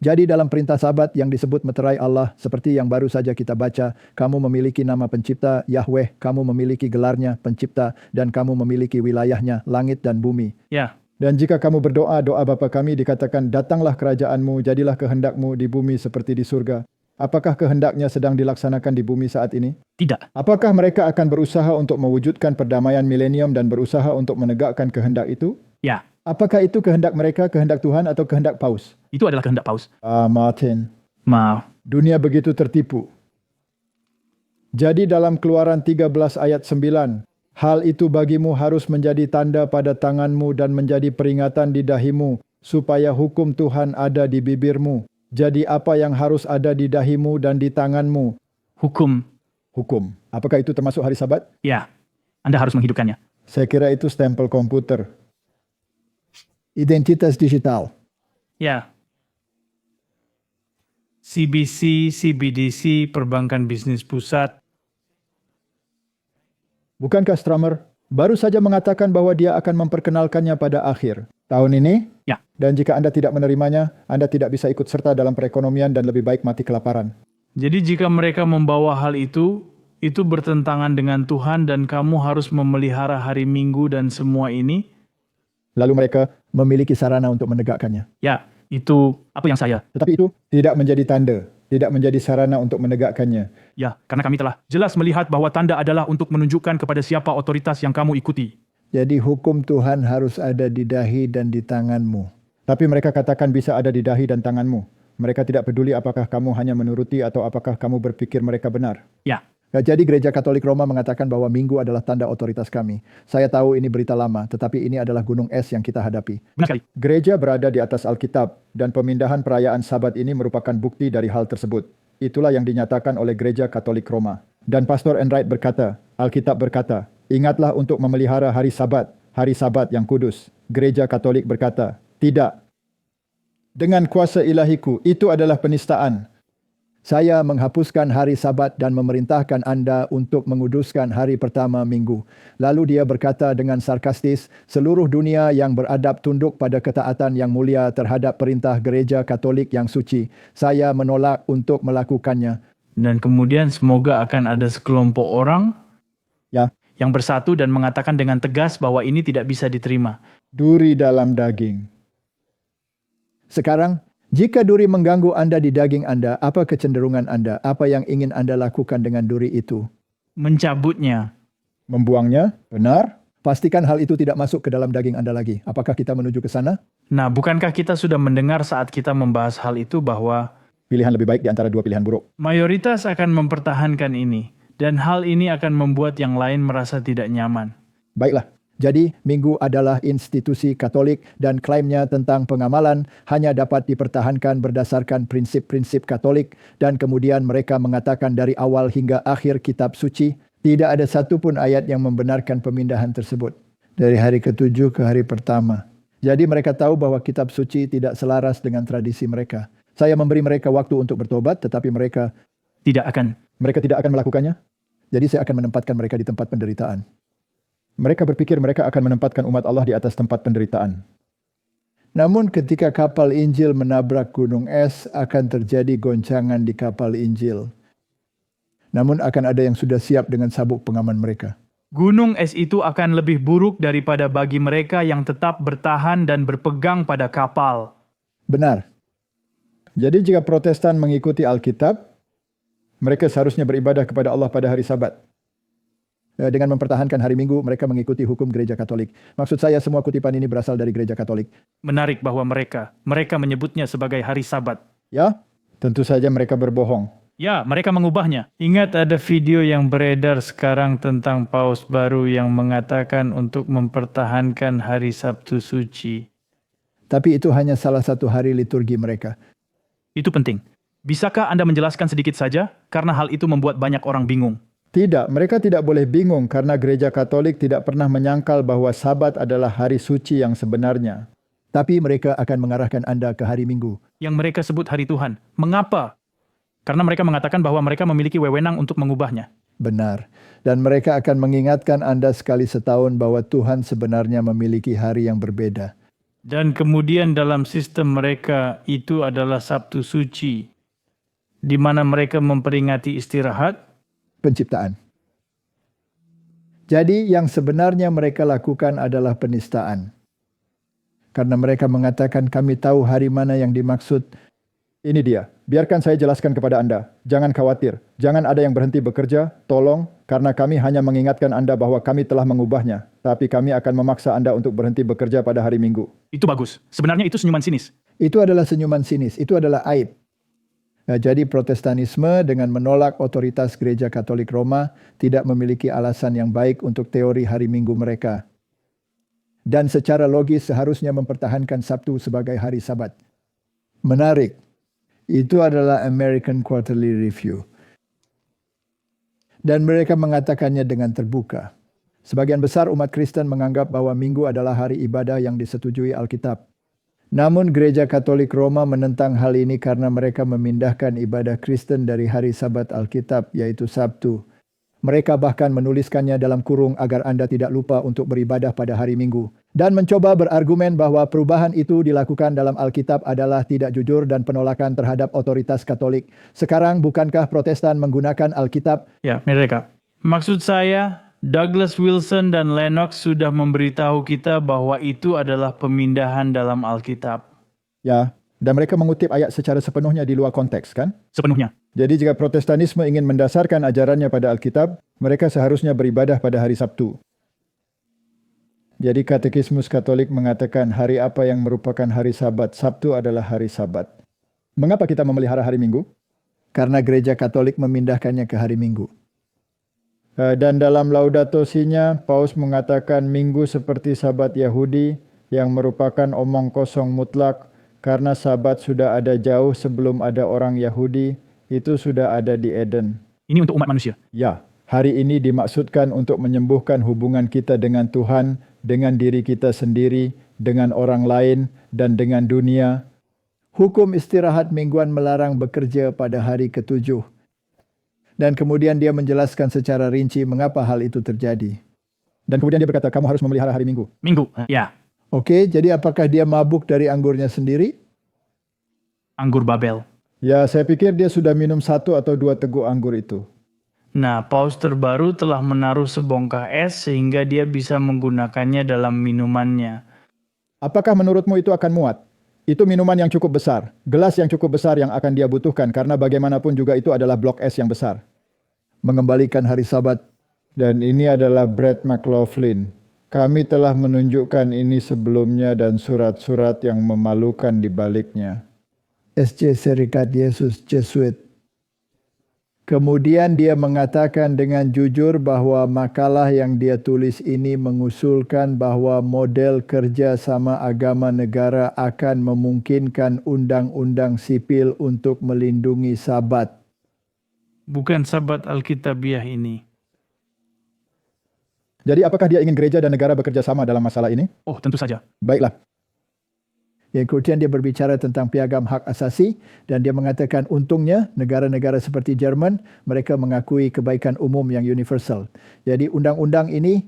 Jadi dalam perintah Sabat yang disebut meterai Allah, seperti yang baru saja kita baca, kamu memiliki nama pencipta, Yahweh, kamu memiliki gelarnya, pencipta, dan kamu memiliki wilayahnya, langit dan bumi. Ya, Dan jika kamu berdoa, doa Bapa kami dikatakan, datanglah kerajaanmu, jadilah kehendakmu di bumi seperti di surga. Apakah kehendaknya sedang dilaksanakan di bumi saat ini? tidak. Apakah mereka akan berusaha untuk mewujudkan perdamaian milenium dan berusaha untuk menegakkan kehendak itu? Ya, Apakah itu kehendak mereka, kehendak Tuhan atau kehendak Paus? itu adalah kehendak Paus. Martin, Maaf. dunia begitu tertipu. Jadi dalam Keluaran 13 ayat 9, hal itu bagimu harus menjadi tanda pada tanganmu dan menjadi peringatan di dahimu, supaya hukum Tuhan ada di bibirmu. Jadi apa yang harus ada di dahimu dan di tanganmu? Hukum. Hukum. Apakah itu termasuk hari Sabat? Ya, Anda harus menghidupkannya. Saya kira itu stempel komputer. Identitas digital. Ya. CBC, CBDC, Perbankan Bisnis Pusat. Bukankah Stramer baru saja mengatakan bahwa dia akan memperkenalkannya pada akhir tahun ini? Ya. Dan jika Anda tidak menerimanya, Anda tidak bisa ikut serta dalam perekonomian dan lebih baik mati kelaparan. Jadi jika mereka membawa hal itu bertentangan dengan Tuhan dan kamu harus memelihara hari Minggu dan semua ini. Lalu mereka, Memiliki sarana untuk menegakkannya. Ya, itu apa yang saya. tetapi itu tidak menjadi tanda, tidak menjadi sarana untuk menegakkannya. Ya, karena kami telah jelas melihat bahwa tanda adalah untuk menunjukkan kepada siapa otoritas yang kamu ikuti. Jadi hukum Tuhan harus ada di dahi dan di tanganmu. Tapi mereka katakan bisa ada di dahi dan tanganmu. Mereka tidak peduli apakah kamu hanya menuruti atau apakah kamu berpikir mereka benar. Ya, Nah, jadi Gereja Katolik Roma mengatakan bahwa Minggu adalah tanda otoritas kami. Saya tahu ini berita lama, tetapi ini adalah gunung es yang kita hadapi. benar sekali. Gereja berada di atas Alkitab dan pemindahan perayaan Sabat ini merupakan bukti dari hal tersebut. Itulah yang dinyatakan oleh Gereja Katolik Roma. Dan Pastor Enright berkata, Alkitab berkata, ingatlah untuk memelihara hari Sabat yang kudus. Gereja Katolik berkata, tidak. dengan kuasa ilahiku. Itu adalah penistaan. Saya menghapuskan hari Sabat dan memerintahkan anda untuk menguduskan hari pertama minggu. Lalu dia berkata dengan sarkastis, seluruh dunia yang beradab tunduk pada ketaatan yang mulia terhadap perintah gereja Katolik yang suci. Saya menolak untuk melakukannya. Dan kemudian semoga akan ada sekelompok orang Ya, yang bersatu dan mengatakan dengan tegas bahwa ini tidak bisa diterima. duri dalam daging. Sekarang, jika duri mengganggu anda di daging anda, apa kecenderungan anda? Apa yang ingin anda lakukan dengan duri itu? Mencabutnya. Membuangnya, benar? Pastikan hal itu tidak masuk ke dalam daging anda lagi. Apakah kita menuju ke sana? Nah, bukankah kita sudah mendengar saat kita membahas hal itu bahwa Pilihan lebih baik di antara dua pilihan buruk. mayoritas akan mempertahankan ini, dan hal ini akan membuat yang lain merasa tidak nyaman. Baiklah. Jadi, Minggu adalah institusi Katolik dan klaimnya tentang pengamalan hanya dapat dipertahankan berdasarkan prinsip-prinsip Katolik dan kemudian mereka mengatakan dari awal hingga akhir kitab suci, tidak ada satu pun ayat yang membenarkan pemindahan tersebut. Dari hari ke-7 ke hari pertama. Jadi mereka tahu bahwa kitab suci tidak selaras dengan tradisi mereka. Saya memberi mereka waktu untuk bertobat, tetapi mereka Tidak akan. tidak akan melakukannya. jadi saya akan menempatkan mereka di tempat penderitaan. Mereka berpikir mereka akan menempatkan umat Allah di atas tempat penderitaan. Namun ketika kapal Injil menabrak gunung es, akan terjadi goncangan di kapal Injil. Namun akan ada yang sudah siap dengan sabuk pengaman mereka. Gunung es itu akan lebih buruk daripada bagi mereka yang tetap bertahan dan berpegang pada kapal. Benar. Jadi jika Protestan mengikuti Alkitab, mereka seharusnya beribadah kepada Allah pada hari Sabat. Dengan mempertahankan hari Minggu, mereka mengikuti hukum gereja Katolik. Maksud saya semua kutipan ini berasal dari gereja Katolik. Menarik bahwa mereka menyebutnya sebagai hari Sabat. Ya, tentu saja mereka berbohong. Ya, mereka mengubahnya. Ingat ada video yang beredar sekarang tentang paus baru yang mengatakan untuk mempertahankan hari Sabtu suci. Tapi itu hanya salah satu hari liturgi mereka. Itu penting. Bisakah Anda menjelaskan sedikit saja? Karena hal itu membuat banyak orang bingung. Tidak, mereka tidak boleh bingung karena gereja Katolik tidak pernah menyangkal bahwa Sabat adalah hari suci yang sebenarnya. Tapi mereka akan mengarahkan Anda ke hari Minggu. Yang mereka sebut hari Tuhan. Mengapa? Karena mereka mengatakan bahwa mereka memiliki wewenang untuk mengubahnya. Benar. Dan mereka akan mengingatkan Anda sekali setahun bahwa Tuhan sebenarnya memiliki hari yang berbeda. Dan kemudian dalam sistem mereka itu adalah Sabtu suci, di mana mereka memperingati istirahat. Penciptaan. Jadi yang sebenarnya mereka lakukan adalah penistaan. Karena mereka mengatakan kami tahu hari mana yang dimaksud. Ini dia. Biarkan saya jelaskan kepada Anda. Jangan khawatir. Jangan ada yang berhenti bekerja. Tolong, karena kami hanya mengingatkan Anda bahwa kami telah mengubahnya. Tapi kami akan memaksa Anda untuk berhenti bekerja pada hari Minggu. Itu bagus. Sebenarnya itu senyuman sinis. Itu adalah senyuman sinis. Itu adalah aib. Nah, jadi Protestanisme dengan menolak otoritas gereja Katolik Roma tidak memiliki alasan yang baik untuk teori hari Minggu mereka. Dan secara logis seharusnya mempertahankan Sabtu sebagai hari Sabat. Menarik. Itu adalah American Quarterly Review. Dan mereka mengatakannya dengan terbuka. Sebagian besar umat Kristen menganggap bahwa Minggu adalah hari ibadah yang disetujui Alkitab. Namun gereja Katolik Roma menentang hal ini karena mereka memindahkan ibadah Kristen dari hari Sabat Alkitab, yaitu Sabtu. Mereka bahkan menuliskannya dalam kurung agar Anda tidak lupa untuk beribadah pada hari Minggu. Dan mencoba berargumen bahwa perubahan itu dilakukan dalam Alkitab adalah tidak jujur dan penolakan terhadap otoritas Katolik. Sekarang bukankah Protestan menggunakan Alkitab? Ya, mereka. Maksud saya, Douglas Wilson dan Lennox sudah memberitahu kita bahwa itu adalah pemindahan dalam Alkitab. Ya, dan mereka mengutip ayat secara sepenuhnya di luar konteks, kan? Sepenuhnya. Jadi jika Protestanisme ingin mendasarkan ajarannya pada Alkitab, mereka seharusnya beribadah pada hari Sabtu. Jadi Katekismus Katolik mengatakan hari apa yang merupakan hari Sabat. Sabtu adalah hari Sabat. Mengapa kita memelihara hari Minggu? Karena gereja Katolik memindahkannya ke hari Minggu. Dan dalam Laudato Si-nya, Paus mengatakan Minggu seperti Sabat Yahudi yang merupakan omong kosong mutlak karena Sabat sudah ada jauh sebelum ada orang Yahudi, itu sudah ada di Eden. Ini untuk umat manusia. Ya, hari ini dimaksudkan untuk menyembuhkan hubungan kita dengan Tuhan, dengan diri kita sendiri, dengan orang lain, dan dengan dunia. Hukum istirahat mingguan melarang bekerja pada hari ketujuh. Dan kemudian dia menjelaskan secara rinci mengapa hal itu terjadi. Dan kemudian dia berkata, kamu harus memelihara hari Minggu. Minggu, ya. Oke, jadi apakah dia mabuk dari anggurnya sendiri? Anggur Babel. Ya, saya pikir dia sudah minum 1 atau 2 teguk anggur itu. Nah, paus terbaru telah menaruh sebongkah es sehingga dia bisa menggunakannya dalam minumannya. Apakah menurutmu itu akan muat? Itu minuman yang cukup besar, gelas yang cukup besar yang akan dia butuhkan karena bagaimanapun juga itu adalah blok es yang besar. Mengembalikan hari Sabat. Dan ini adalah Brett McLaughlin. Kami telah menunjukkan ini sebelumnya dan surat-surat yang memalukan di baliknya. SJ Serikat Yesus Jesuit. Kemudian dia mengatakan dengan jujur bahwa makalah yang dia tulis ini mengusulkan bahwa model kerjasama agama negara akan memungkinkan undang-undang sipil untuk melindungi Sabat. Bukan Sabat Alkitabiah ini. Jadi apakah dia ingin gereja dan negara bekerja sama dalam masalah ini? Oh, tentu saja. Baiklah. Yang kemudian dia berbicara tentang piagam hak asasi dan dia mengatakan untungnya negara-negara seperti Jerman mereka mengakui kebaikan umum yang universal. Jadi undang-undang ini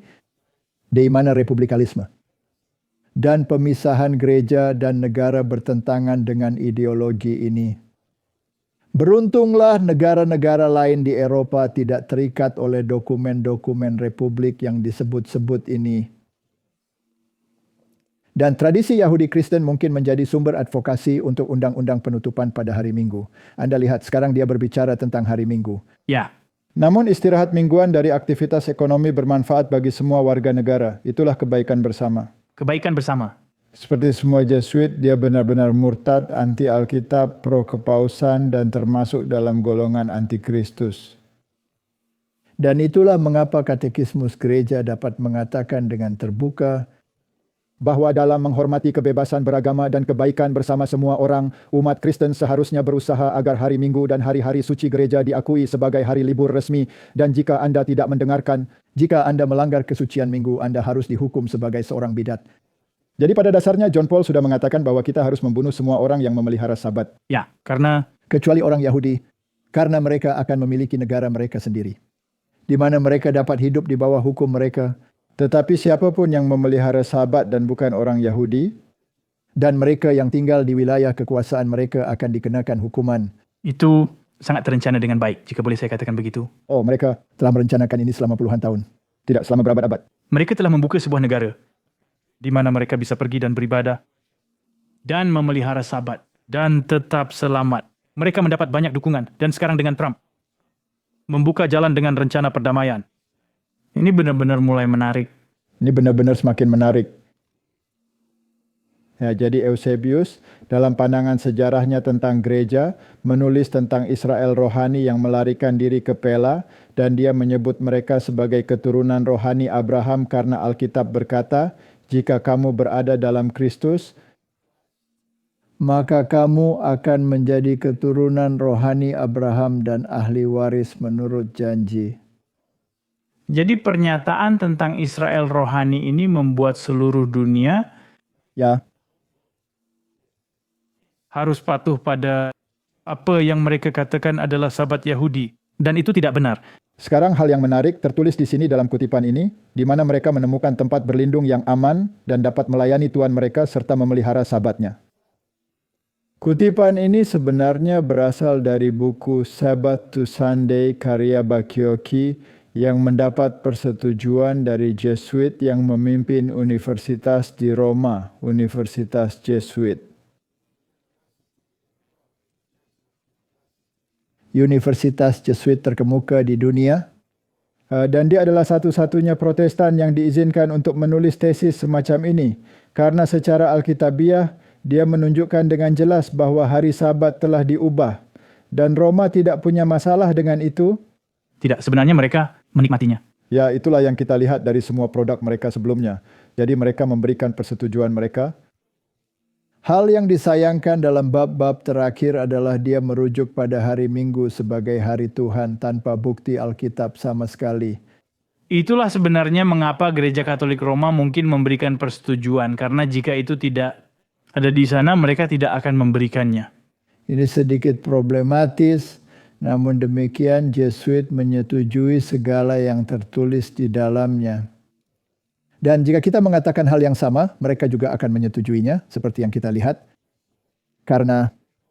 di mana republikalisme dan pemisahan gereja dan negara bertentangan dengan ideologi ini. Beruntunglah negara-negara lain di Eropa tidak terikat oleh dokumen-dokumen republik yang disebut-sebut ini. Dan tradisi Yahudi Kristen mungkin menjadi sumber advokasi untuk undang-undang penutupan pada hari Minggu. Anda lihat sekarang dia berbicara tentang hari Minggu. Ya, Namun istirahat mingguan dari aktivitas ekonomi bermanfaat bagi semua warga negara. Itulah kebaikan bersama. kebaikan bersama. Seperti semua Jesuit, dia benar-benar murtad, anti Alkitab, pro kepausan, dan termasuk dalam golongan antikristus. Dan itulah mengapa katekismus gereja dapat mengatakan dengan terbuka Bahwa dalam menghormati kebebasan beragama dan kebaikan bersama semua orang, umat Kristen seharusnya berusaha agar hari Minggu dan hari-hari suci gereja diakui sebagai hari libur resmi. Dan jika Anda tidak mendengarkan, jika Anda melanggar kesucian Minggu, Anda harus dihukum sebagai seorang bidat. jadi pada dasarnya John Paul sudah mengatakan bahwa kita harus membunuh semua orang yang memelihara Sabat. Ya, karena Kecuali orang Yahudi, karena mereka akan memiliki negara mereka sendiri, di mana mereka dapat hidup di bawah hukum mereka, Tetapi siapapun yang memelihara Sabat dan bukan orang Yahudi, dan mereka yang tinggal di wilayah kekuasaan mereka akan dikenakan hukuman. itu sangat terencana dengan baik, jika boleh saya katakan begitu. oh mereka Telah merencanakan ini selama puluhan tahun. tidak selama berabad-abad. Mereka telah membuka sebuah negara di mana mereka bisa pergi dan beribadah dan memelihara Sabat dan tetap selamat. Mereka mendapat banyak dukungan dan sekarang dengan Trump membuka jalan dengan rencana perdamaian. Ini benar-benar mulai menarik. Ini benar-benar semakin menarik. Ya, jadi Eusebius dalam pandangan sejarahnya tentang gereja menulis tentang Israel rohani yang melarikan diri ke Pela dan dia menyebut mereka sebagai keturunan rohani Abraham karena Alkitab berkata, jika kamu berada dalam Kristus, Maka kamu akan menjadi keturunan rohani Abraham dan ahli waris menurut janji. Jadi pernyataan tentang Israel rohani ini membuat seluruh dunia ya, harus patuh pada apa yang mereka katakan adalah Sabat Yahudi. Dan itu tidak benar. sekarang hal yang menarik tertulis di sini dalam kutipan ini, di mana mereka menemukan tempat berlindung yang aman dan dapat melayani Tuhan mereka serta memelihara Sabatnya. Kutipan ini sebenarnya berasal dari buku Sabbath to Sunday karya Bakioki yang mendapat persetujuan dari Jesuit yang memimpin universitas di Roma, Universitas Jesuit. Universitas Jesuit terkemuka di dunia. Dan dia adalah satu-satunya Protestan yang diizinkan untuk menulis tesis semacam ini. Karena secara Alkitabiah, dia menunjukkan dengan jelas bahwa hari Sabat telah diubah. Dan Roma tidak punya masalah dengan itu. Tidak, sebenarnya mereka menikmatinya. Ya, itulah yang kita lihat dari semua produk mereka sebelumnya. Jadi mereka memberikan persetujuan mereka. Hal yang disayangkan dalam bab-bab terakhir adalah dia merujuk pada hari Minggu sebagai hari Tuhan tanpa bukti Alkitab sama sekali. Itulah sebenarnya mengapa Gereja Katolik Roma mungkin memberikan persetujuan, karena jika itu tidak Ada di sana mereka tidak akan memberikannya. Ini sedikit problematis, namun demikian Jesuit menyetujui segala yang tertulis di dalamnya. Dan jika kita mengatakan hal yang sama, mereka juga akan menyetujuinya, seperti yang kita lihat.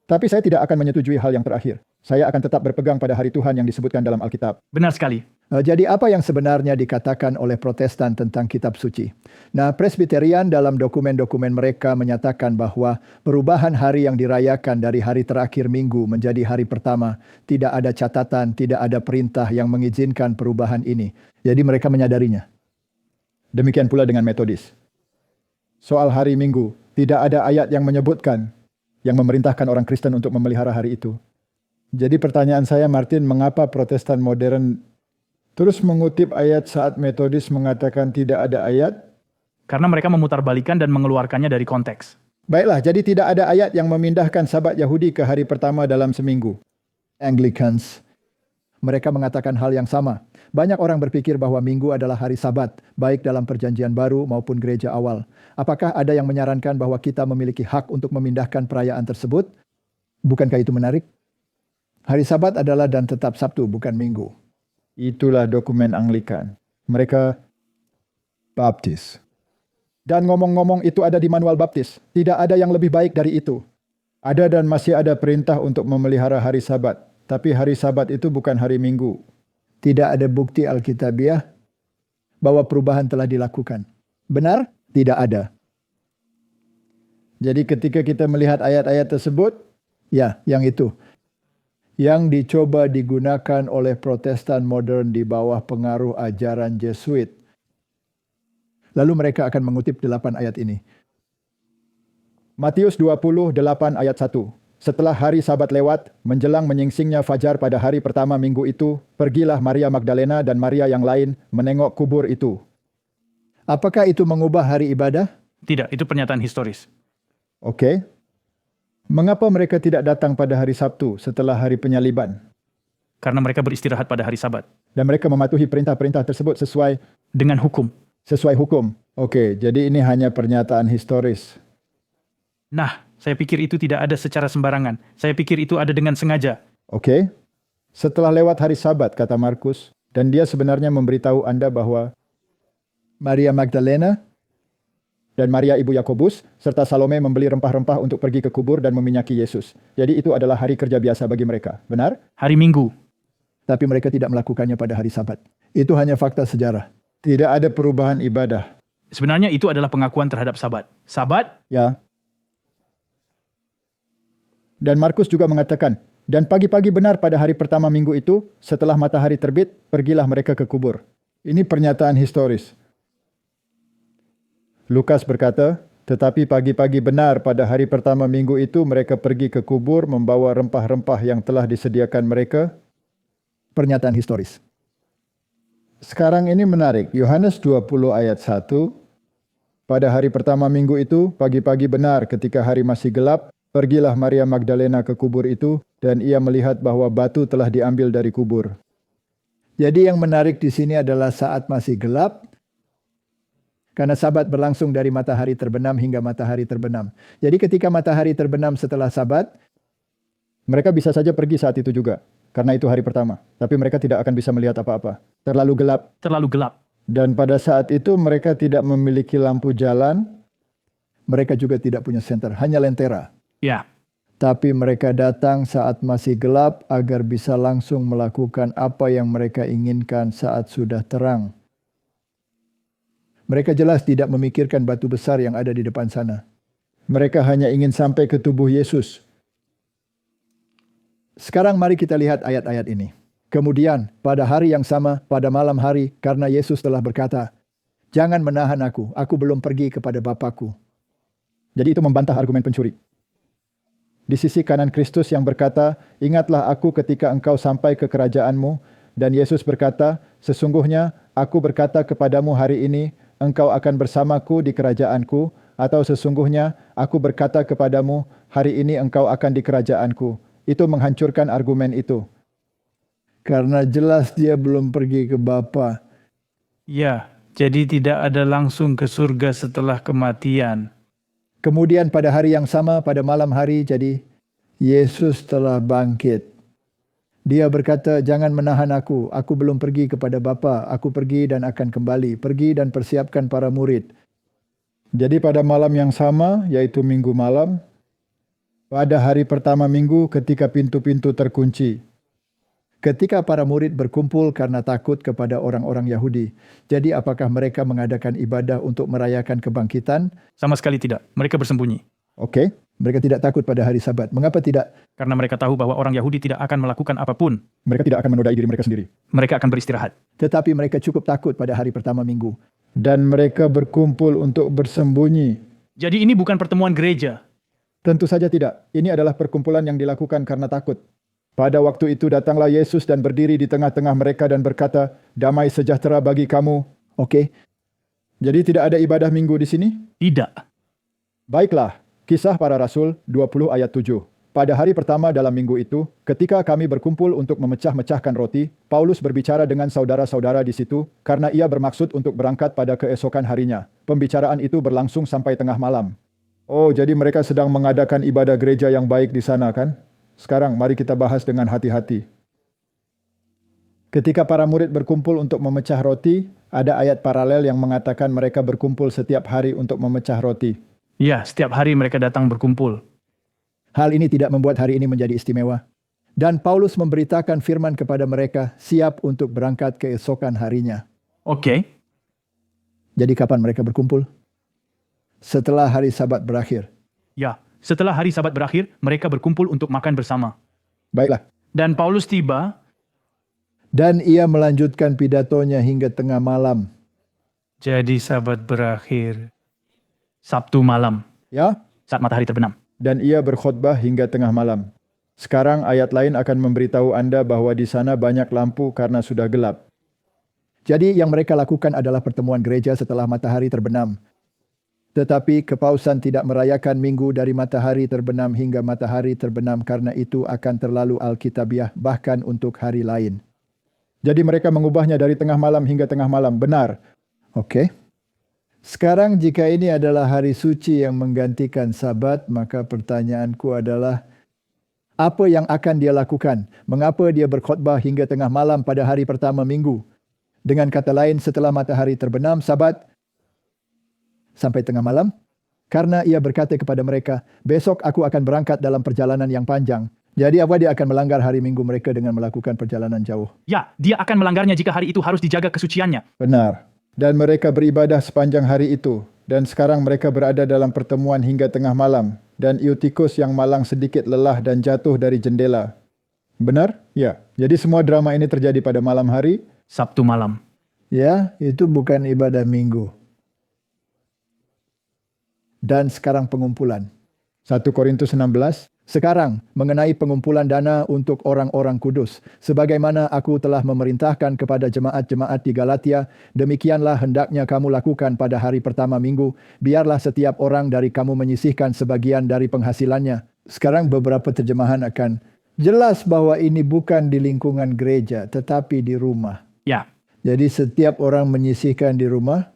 Tapi saya tidak akan menyetujui hal yang terakhir. Saya akan tetap berpegang pada hari Tuhan yang disebutkan dalam Alkitab. Benar sekali. Jadi apa yang sebenarnya dikatakan oleh Protestan tentang kitab suci? Nah, Presbyterian dalam dokumen-dokumen mereka menyatakan bahwa perubahan hari yang dirayakan dari hari terakhir minggu menjadi hari pertama, tidak ada catatan, tidak ada perintah yang mengizinkan perubahan ini. Jadi mereka menyadarinya. Demikian pula dengan Metodis. Soal hari Minggu, tidak ada ayat yang menyebutkan, yang memerintahkan orang Kristen untuk memelihara hari itu. Jadi pertanyaan saya, Martin, mengapa Protestan modern terus mengutip ayat saat Metodis mengatakan tidak ada ayat? Karena mereka memutarbalikan dan mengeluarkannya dari konteks. Baiklah, jadi tidak ada ayat yang memindahkan Sabat Yahudi ke hari pertama dalam seminggu. Anglicans, mereka mengatakan hal yang sama. Banyak orang berpikir bahwa minggu adalah hari Sabat, baik dalam perjanjian baru maupun gereja awal. Apakah ada yang menyarankan bahwa kita memiliki hak untuk memindahkan perayaan tersebut? Bukankah itu menarik? Hari Sabat adalah dan tetap Sabtu, bukan Minggu. Itulah dokumen Anglikan. Mereka Baptis. Dan ngomong-ngomong itu ada di manual Baptis. Tidak ada yang lebih baik dari itu. Ada dan masih ada perintah untuk memelihara hari Sabat. Tapi hari Sabat itu bukan hari Minggu. Tidak ada bukti Alkitabiah bahwa perubahan telah dilakukan. Benar? Tidak ada. Jadi ketika kita melihat ayat-ayat tersebut, Ya, yang itu. Yang dicoba digunakan oleh Protestan modern di bawah pengaruh ajaran Jesuit. Lalu mereka akan mengutip 8 ayat ini. Matius 28 ayat 1. Setelah hari Sabat lewat, menjelang menyingsingnya fajar pada hari pertama minggu itu, pergilah Maria Magdalena dan Maria yang lain menengok kubur itu. Apakah itu mengubah hari ibadah? Tidak, itu pernyataan historis. Okey. Mengapa mereka tidak datang pada hari Sabtu setelah hari penyaliban? Karena mereka beristirahat pada hari Sabat. Dan mereka mematuhi perintah-perintah tersebut Dengan hukum. sesuai hukum. Okey, jadi ini hanya pernyataan historis. Nah, saya pikir itu tidak ada secara sembarangan. Saya pikir itu ada dengan sengaja. Okey. Setelah lewat hari Sabat, kata Markus, dan dia sebenarnya memberitahu Anda bahwa Maria Magdalena dan Maria ibu Yakobus serta Salome membeli rempah-rempah untuk pergi ke kubur dan meminyaki Yesus. Jadi itu adalah hari kerja biasa bagi mereka. Benar? Hari Minggu. tapi mereka tidak melakukannya pada hari Sabat. Itu hanya fakta sejarah. Tidak ada perubahan ibadah. Sebenarnya itu adalah pengakuan terhadap Sabat. Sabat, Ya. Dan Markus juga mengatakan, dan pagi-pagi benar pada hari pertama minggu itu, setelah matahari terbit, pergilah mereka ke kubur. Ini pernyataan historis. Lukas berkata, tetapi pagi-pagi benar pada hari pertama minggu itu mereka pergi ke kubur membawa rempah-rempah yang telah disediakan mereka. Pernyataan historis. Sekarang ini menarik. Yohanes 20 ayat 1. Pada hari pertama minggu itu, pagi-pagi benar ketika hari masih gelap, pergilah Maria Magdalena ke kubur itu dan ia melihat bahwa batu telah diambil dari kubur. Jadi yang menarik di sini adalah saat masih gelap, karena Sabat berlangsung dari matahari terbenam hingga matahari terbenam. Jadi ketika matahari terbenam setelah Sabat, mereka bisa saja pergi saat itu juga, karena itu hari pertama. Tapi mereka tidak akan bisa melihat apa-apa. Terlalu gelap. terlalu gelap. Dan pada saat itu mereka tidak memiliki lampu jalan. mereka juga tidak punya senter, hanya lentera. Ya, Tapi mereka datang saat masih gelap agar bisa langsung melakukan apa yang mereka inginkan saat sudah terang. Mereka jelas tidak memikirkan batu besar yang ada di depan sana. Mereka hanya ingin sampai ke tubuh Yesus. Sekarang mari kita lihat ayat-ayat ini. Kemudian pada hari yang sama, pada malam hari, karena Yesus telah berkata, "Jangan menahan aku belum pergi kepada Bapa-Ku." Jadi itu membantah argumen pencuri. Di sisi kanan Kristus yang berkata, "Ingatlah aku ketika engkau sampai ke kerajaanmu." Dan Yesus berkata, "Sesungguhnya aku berkata kepadamu hari ini, engkau akan bersamaku di kerajaanku." Atau sesungguhnya aku berkata kepadamu, hari ini engkau akan di kerajaanku. Itu menghancurkan argumen itu. Karena jelas dia belum pergi ke Bapa. ya. Jadi tidak ada langsung ke surga setelah kematian. Kemudian pada hari yang sama, pada malam hari, jadi Yesus telah bangkit. Dia berkata, jangan menahan aku belum pergi kepada Bapa, aku pergi dan akan kembali. Pergi dan persiapkan para murid. Jadi pada malam yang sama, yaitu minggu malam, pada hari pertama minggu ketika pintu-pintu terkunci, Ketika para murid berkumpul karena takut kepada orang-orang Yahudi. Jadi apakah mereka mengadakan ibadah untuk merayakan kebangkitan? Sama sekali tidak. Mereka bersembunyi. Okey, mereka tidak takut pada hari Sabat. Mengapa tidak? Karena mereka tahu bahwa orang Yahudi tidak akan melakukan apapun. mereka tidak akan menodai diri mereka sendiri. Mereka akan beristirahat. Tetapi mereka cukup takut pada hari pertama minggu. Dan mereka berkumpul untuk bersembunyi. Jadi ini bukan pertemuan gereja. Tentu saja tidak. Ini adalah perkumpulan yang dilakukan karena takut. Pada waktu itu datanglah Yesus dan berdiri di tengah-tengah mereka dan berkata, damai sejahtera bagi kamu. Okey, Jadi tidak ada ibadah minggu di sini? Tidak. Baiklah, Kisah Para Rasul 20 ayat 7. Pada hari pertama dalam minggu itu, ketika kami berkumpul untuk memecah-mecahkan roti, Paulus berbicara dengan saudara-saudara di situ karena ia bermaksud untuk berangkat pada keesokan harinya. Pembicaraan itu berlangsung sampai tengah malam. Oh, jadi mereka sedang mengadakan ibadah gereja yang baik di sana kan? Sekarang mari kita bahas dengan hati-hati. Ketika para murid berkumpul untuk memecah roti, ada ayat paralel yang mengatakan mereka berkumpul setiap hari untuk memecah roti. Ya, setiap hari mereka datang berkumpul. hal ini tidak membuat hari ini menjadi istimewa. Dan Paulus memberitakan firman kepada mereka siap untuk berangkat keesokan harinya. Oke. Jadi kapan mereka berkumpul? Setelah hari Sabat berakhir. Ya, setelah hari Sabat berakhir, mereka berkumpul untuk makan bersama. Baiklah. Dan Paulus tiba, Dan ia melanjutkan pidatonya hingga tengah malam. jadi Sabat berakhir Sabtu malam, Ya, saat matahari terbenam. dan ia berkhotbah hingga tengah malam. Sekarang ayat lain akan memberitahu Anda bahwa di sana banyak lampu karena sudah gelap. Jadi yang mereka lakukan adalah pertemuan gereja setelah matahari terbenam. Tetapi kepausan tidak merayakan minggu dari matahari terbenam hingga matahari terbenam karena itu akan terlalu alkitabiah bahkan untuk hari lain. Jadi mereka mengubahnya dari tengah malam hingga tengah malam. Benar. Okey. Sekarang jika ini adalah hari suci yang menggantikan Sabat, maka pertanyaanku adalah apa yang akan dia lakukan? Mengapa dia berkhotbah hingga tengah malam pada hari pertama minggu? Dengan kata lain, setelah matahari terbenam, Sabat sampai tengah malam? Karena ia berkata kepada mereka, besok aku akan berangkat dalam perjalanan yang panjang. Jadi apa dia akan melanggar hari minggu mereka dengan melakukan perjalanan jauh? Ya, dia akan melanggarnya jika hari itu harus dijaga kesuciannya. Benar. Dan mereka beribadah sepanjang hari itu. Dan sekarang mereka berada dalam pertemuan hingga tengah malam. Dan Eutikus yang malang sedikit lelah dan jatuh dari jendela. Benar? Ya. Jadi semua drama ini terjadi pada malam hari. Sabtu malam. Ya, itu bukan ibadah minggu. Dan sekarang pengumpulan. 1 Korintus 16. Sekarang, mengenai pengumpulan dana untuk orang-orang kudus. Sebagaimana aku telah memerintahkan kepada jemaat-jemaat di Galatia, demikianlah hendaknya kamu lakukan pada hari pertama minggu. Biarlah setiap orang dari kamu menyisihkan sebagian dari penghasilannya. Sekarang beberapa terjemahan akan jelas bahwa ini bukan di lingkungan gereja, tetapi di rumah. Ya, Jadi setiap orang menyisihkan di rumah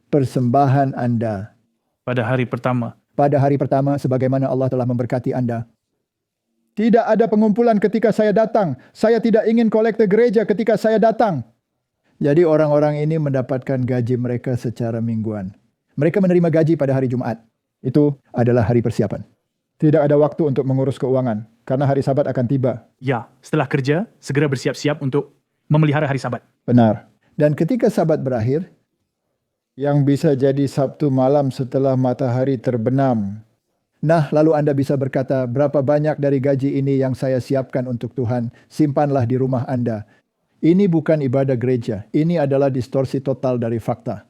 persembahan Anda. pada hari pertama. Pada hari pertama, sebagaimana Allah telah memberkati Anda. Tidak ada pengumpulan ketika saya datang. Saya tidak ingin kolekte gereja ketika saya datang. Jadi orang-orang ini mendapatkan gaji mereka secara mingguan. Mereka menerima gaji pada hari Jumat. Itu Adalah hari persiapan. tidak ada waktu untuk mengurus keuangan. Karena hari Sabat akan tiba. Ya, setelah kerja, segera bersiap-siap untuk memelihara hari Sabat. Benar. Dan ketika Sabat berakhir, Yang bisa jadi Sabtu malam setelah matahari terbenam. nah lalu Anda bisa berkata, berapa banyak dari gaji ini yang saya siapkan untuk Tuhan, simpanlah di rumah Anda. Ini bukan ibadah gereja, ini adalah distorsi total dari fakta.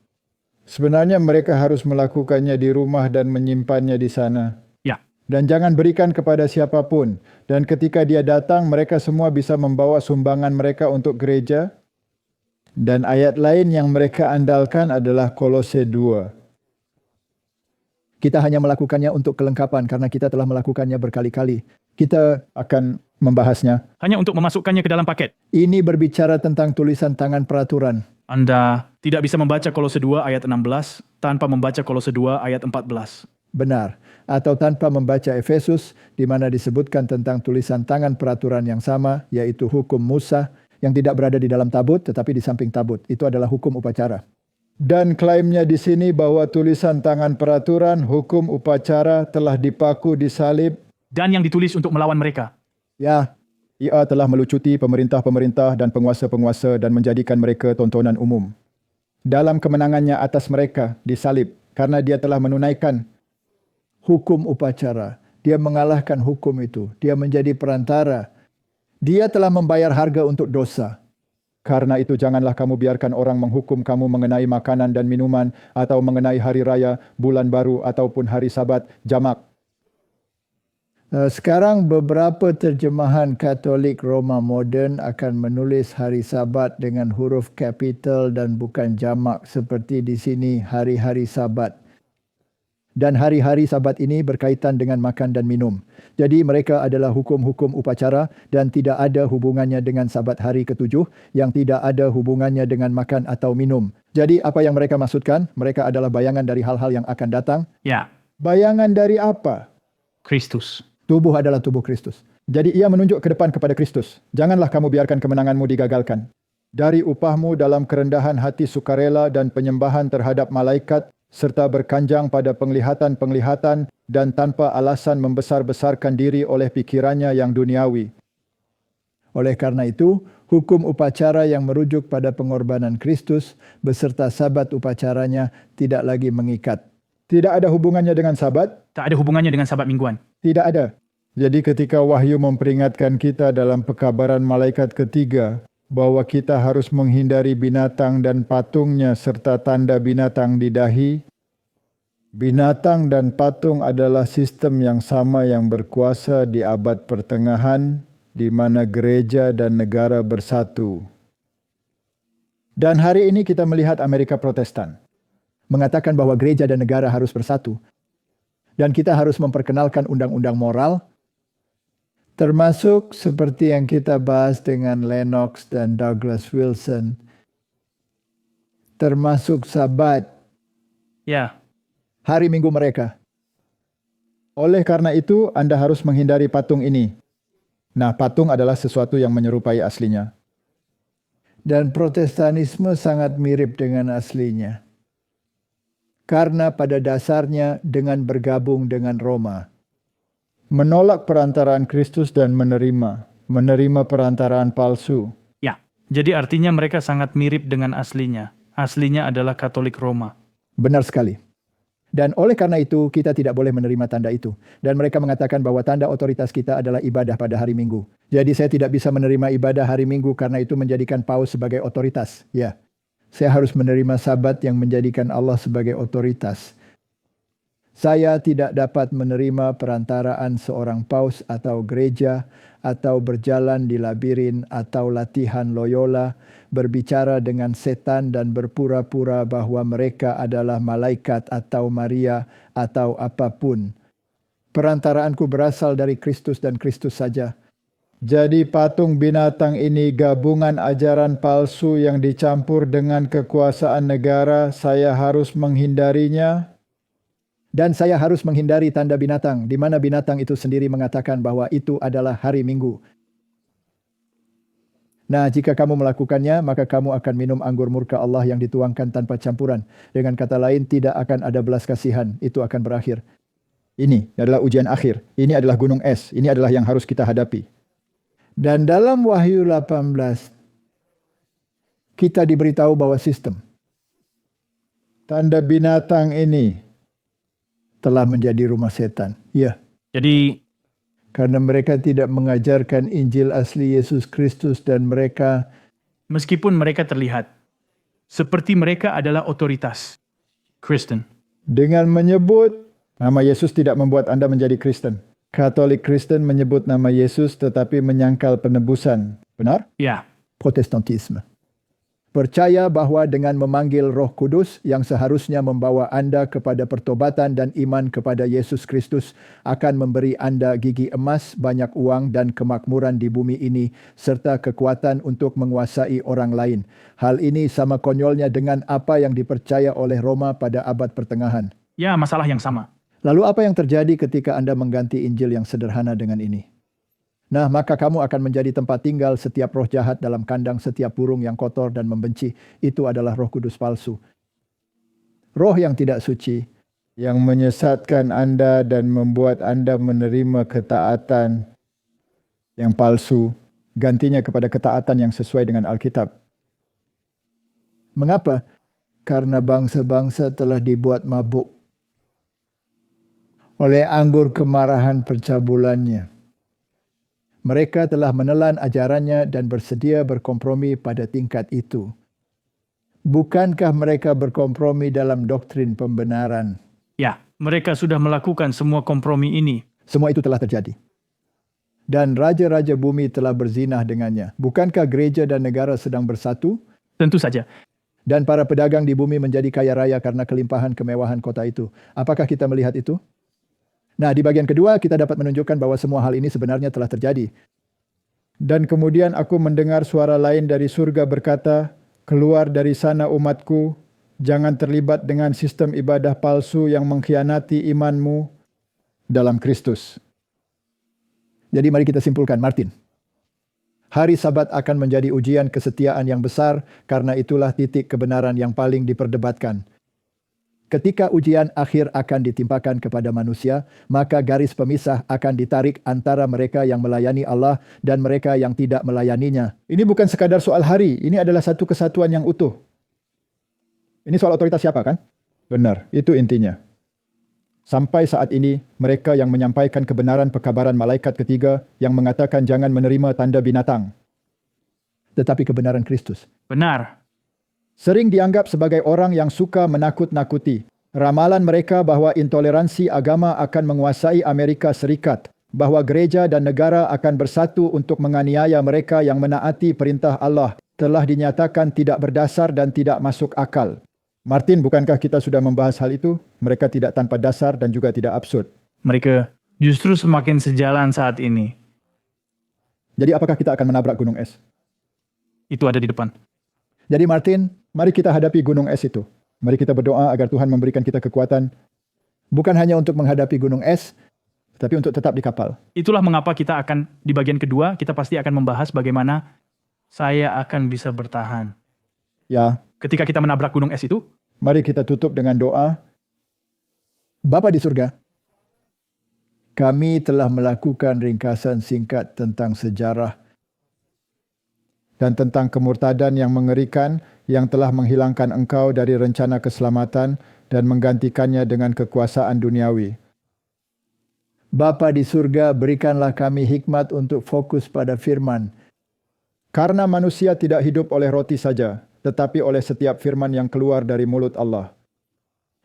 Sebenarnya mereka harus melakukannya di rumah dan menyimpannya di sana. Ya, Dan jangan berikan kepada siapapun. Dan ketika dia datang, mereka semua bisa membawa sumbangan mereka untuk gereja. Dan ayat lain yang mereka andalkan adalah Kolose 2. Kita hanya melakukannya untuk kelengkapan karena kita telah melakukannya berkali-kali. Kita Akan membahasnya. hanya untuk memasukkannya ke dalam paket. ini berbicara tentang tulisan tangan peraturan. Anda tidak bisa membaca Kolose 2 ayat 16 tanpa membaca Kolose 2 ayat 14. benar, atau tanpa membaca Efesus, di mana disebutkan tentang tulisan tangan peraturan yang sama, yaitu hukum Musa, yang tidak berada di dalam tabut, tetapi di samping tabut. Itu adalah hukum upacara. Dan klaimnya di sini bahwa tulisan tangan peraturan, hukum upacara telah dipaku di salib. Dan yang ditulis untuk melawan mereka. Ya, Ia telah melucuti pemerintah-pemerintah dan penguasa-penguasa dan menjadikan mereka tontonan umum. Dalam kemenangannya atas mereka disalib, karena dia telah menunaikan hukum upacara. Dia mengalahkan hukum itu. Dia menjadi perantara. Dia telah membayar harga untuk dosa. Karena itu janganlah kamu biarkan orang menghukum kamu mengenai makanan dan minuman atau mengenai hari raya, bulan baru ataupun hari Sabat, jamak. Sekarang beberapa terjemahan Katolik Roma moden akan menulis hari Sabat dengan huruf kapital dan bukan jamak seperti di sini hari-hari Sabat. Dan hari-hari Sabat ini berkaitan dengan makan dan minum. Jadi mereka adalah hukum-hukum upacara dan tidak ada hubungannya dengan Sabat hari ke-7 yang tidak ada hubungannya dengan makan atau minum. Jadi apa yang mereka maksudkan? Mereka adalah bayangan dari hal-hal yang akan datang. Ya, Bayangan dari apa? Kristus. Tubuh adalah tubuh Kristus. Jadi ia menunjuk ke depan kepada Kristus. Janganlah kamu biarkan kemenanganmu digagalkan. Dari upahmu dalam kerendahan hati sukarela dan penyembahan terhadap malaikat, serta berkanjang pada penglihatan-penglihatan dan tanpa alasan membesar-besarkan diri oleh pikirannya yang duniawi. Oleh karena itu, hukum upacara yang merujuk pada pengorbanan Kristus beserta Sabat upacaranya tidak lagi mengikat. Tidak ada hubungannya dengan Sabat? Tak ada hubungannya dengan Sabat mingguan. Tidak ada. Jadi ketika Wahyu memperingatkan kita dalam pekabaran malaikat ketiga bahwa kita harus menghindari binatang dan patungnya serta tanda binatang di dahi, binatang dan patung adalah sistem yang sama yang berkuasa di abad pertengahan di mana gereja dan negara bersatu. Dan hari ini kita melihat Amerika Protestan Mengatakan bahwa gereja dan negara harus bersatu. Dan kita harus memperkenalkan undang-undang moral, termasuk seperti yang kita bahas dengan Lennox dan Douglas Wilson, termasuk Sabat, Ya, hari Minggu mereka. Oleh karena itu, Anda harus menghindari patung ini. Nah, patung adalah sesuatu yang menyerupai aslinya. Dan Protestanisme sangat mirip dengan aslinya. Karena pada dasarnya dengan bergabung dengan Roma. Menolak perantaraan Kristus dan menerima perantaraan palsu. ya. Jadi artinya mereka sangat mirip dengan aslinya. Aslinya adalah Katolik Roma. Benar sekali. Dan oleh karena itu kita tidak boleh menerima tanda itu. Dan mereka mengatakan bahwa tanda otoritas kita adalah ibadah pada hari Minggu. Jadi saya tidak bisa menerima ibadah hari Minggu karena itu menjadikan paus sebagai otoritas. Ya. Saya harus menerima Sabat yang menjadikan Allah sebagai otoritas. Saya tidak dapat menerima perantaraan seorang paus atau gereja, atau berjalan di labirin atau latihan Loyola, berbicara dengan setan dan berpura-pura bahwa mereka adalah malaikat atau Maria atau apapun. Perantaraanku berasal dari Kristus dan Kristus saja. Jadi patung binatang ini gabungan ajaran palsu yang dicampur dengan kekuasaan negara, saya harus menghindarinya. Dan saya harus menghindari tanda binatang, di mana binatang itu sendiri mengatakan bahwa itu adalah hari Minggu. Nah, jika kamu melakukannya, maka kamu akan minum anggur murka Allah yang dituangkan tanpa campuran. Dengan kata lain, tidak akan ada belas kasihan. Itu akan berakhir. Ini adalah ujian akhir. Ini adalah gunung es. Ini adalah yang harus kita hadapi. Dan dalam Wahyu 18, kita diberitahu bahwa sistem Tanda binatang ini telah menjadi rumah setan. Ya, Jadi, karena mereka tidak mengajarkan Injil asli Yesus Kristus dan mereka meskipun mereka terlihat seperti mereka adalah otoritas Kristen. dengan menyebut nama Yesus tidak membuat Anda menjadi Kristen. Katolik Kristen menyebut nama Yesus tetapi menyangkal penebusan. Benar? Ya, Protestantisme. Percaya bahwa dengan memanggil Roh Kudus yang seharusnya membawa Anda kepada pertobatan dan iman kepada Yesus Kristus akan memberi Anda gigi emas, banyak uang dan kemakmuran di bumi ini serta kekuatan untuk menguasai orang lain. Hal ini sama konyolnya dengan apa yang dipercaya oleh Roma pada abad pertengahan. ya masalah yang sama. Lalu apa yang terjadi ketika Anda mengganti Injil yang sederhana dengan ini? Nah, maka kamu akan menjadi tempat tinggal setiap roh jahat dalam kandang setiap burung yang kotor dan membenci. Itu adalah Roh Kudus palsu. Roh yang tidak suci, yang menyesatkan Anda dan membuat Anda menerima ketaatan yang palsu, gantinya kepada ketaatan yang sesuai dengan Alkitab. Mengapa? Karena bangsa-bangsa telah dibuat mabuk oleh anggur kemarahan percabulannya. Mereka telah menelan ajarannya dan bersedia berkompromi pada tingkat itu. Bukankah mereka berkompromi dalam doktrin pembenaran? Ya, mereka sudah melakukan semua kompromi ini. Semua itu telah terjadi. Dan raja-raja bumi telah berzinah dengannya. Bukankah gereja dan negara sedang bersatu? Tentu saja. Dan para pedagang di bumi menjadi kaya raya karena kelimpahan kemewahan kota itu. Apakah kita melihat itu? Nah, di bagian kedua kita dapat menunjukkan bahwa semua hal ini sebenarnya telah terjadi. Dan kemudian aku mendengar suara lain dari surga berkata, "Keluar dari sana umatku, jangan terlibat dengan sistem ibadah palsu yang mengkhianati imanmu dalam Kristus." Jadi mari kita simpulkan, Martin. Hari Sabat akan menjadi ujian kesetiaan yang besar karena itulah titik kebenaran yang paling diperdebatkan. Ketika ujian akhir akan ditimpakan kepada manusia, maka garis pemisah akan ditarik antara mereka yang melayani Allah dan mereka yang tidak melayaninya. Ini bukan sekadar soal hari, ini adalah satu kesatuan yang utuh. Ini soal otoritas siapa kan? Benar, itu intinya. Sampai saat ini, mereka yang menyampaikan kebenaran pekabaran malaikat ketiga yang mengatakan jangan menerima tanda binatang. Tetapi kebenaran Kristus. Benar. Sering dianggap sebagai orang yang suka menakut-nakuti. Ramalan mereka bahwa intoleransi agama akan menguasai Amerika Serikat, bahwa gereja dan negara akan bersatu untuk menganiaya mereka yang menaati perintah Allah, telah dinyatakan tidak berdasar dan tidak masuk akal. Martin, bukankah kita sudah membahas hal itu? Mereka tidak tanpa dasar dan juga tidak absurd. Mereka justru semakin sejalan saat ini. Jadi apakah kita akan menabrak gunung es? Itu ada di depan. Jadi Martin, Mari kita hadapi gunung es itu. Mari kita berdoa agar Tuhan memberikan kita kekuatan. bukan hanya untuk menghadapi gunung es, tapi untuk tetap di kapal. Itulah mengapa kita akan, di bagian kedua, kita pasti akan membahas bagaimana saya akan bisa bertahan. Ya, Ketika kita menabrak gunung es itu, mari kita tutup dengan doa. Bapa di surga, kami telah melakukan ringkasan singkat tentang sejarah dan tentang kemurtadan yang mengerikan yang telah menghilangkan Engkau dari rencana keselamatan dan menggantikannya dengan kekuasaan duniawi. Bapa di surga, berikanlah kami hikmat untuk fokus pada firman. Karena manusia tidak hidup oleh roti saja, tetapi oleh setiap firman yang keluar dari mulut Allah.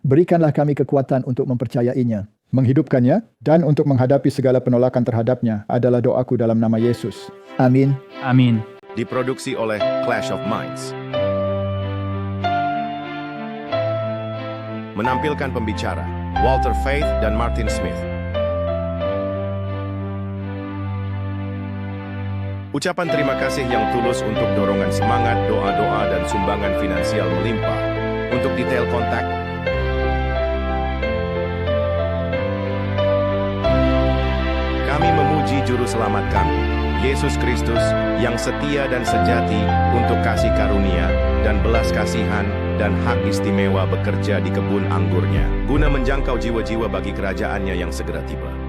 Berikanlah kami kekuatan untuk mempercayainya. Menghidupkannya dan untuk menghadapi segala penolakan terhadapnya adalah doaku dalam nama Yesus. Amin. amin. Diproduksi oleh Clash of Minds. Menampilkan pembicara Walter Faith dan Martin Smith. Ucapan terima kasih yang tulus untuk dorongan semangat, doa-doa, dan sumbangan finansial melimpah. Untuk detail kontak, kami memuji Juru Selamat kami, Yesus Kristus, yang setia dan sejati untuk kasih karunia dan belas kasihan dan hak istimewa bekerja di kebun anggurnya, guna menjangkau jiwa-jiwa bagi kerajaannya yang segera tiba.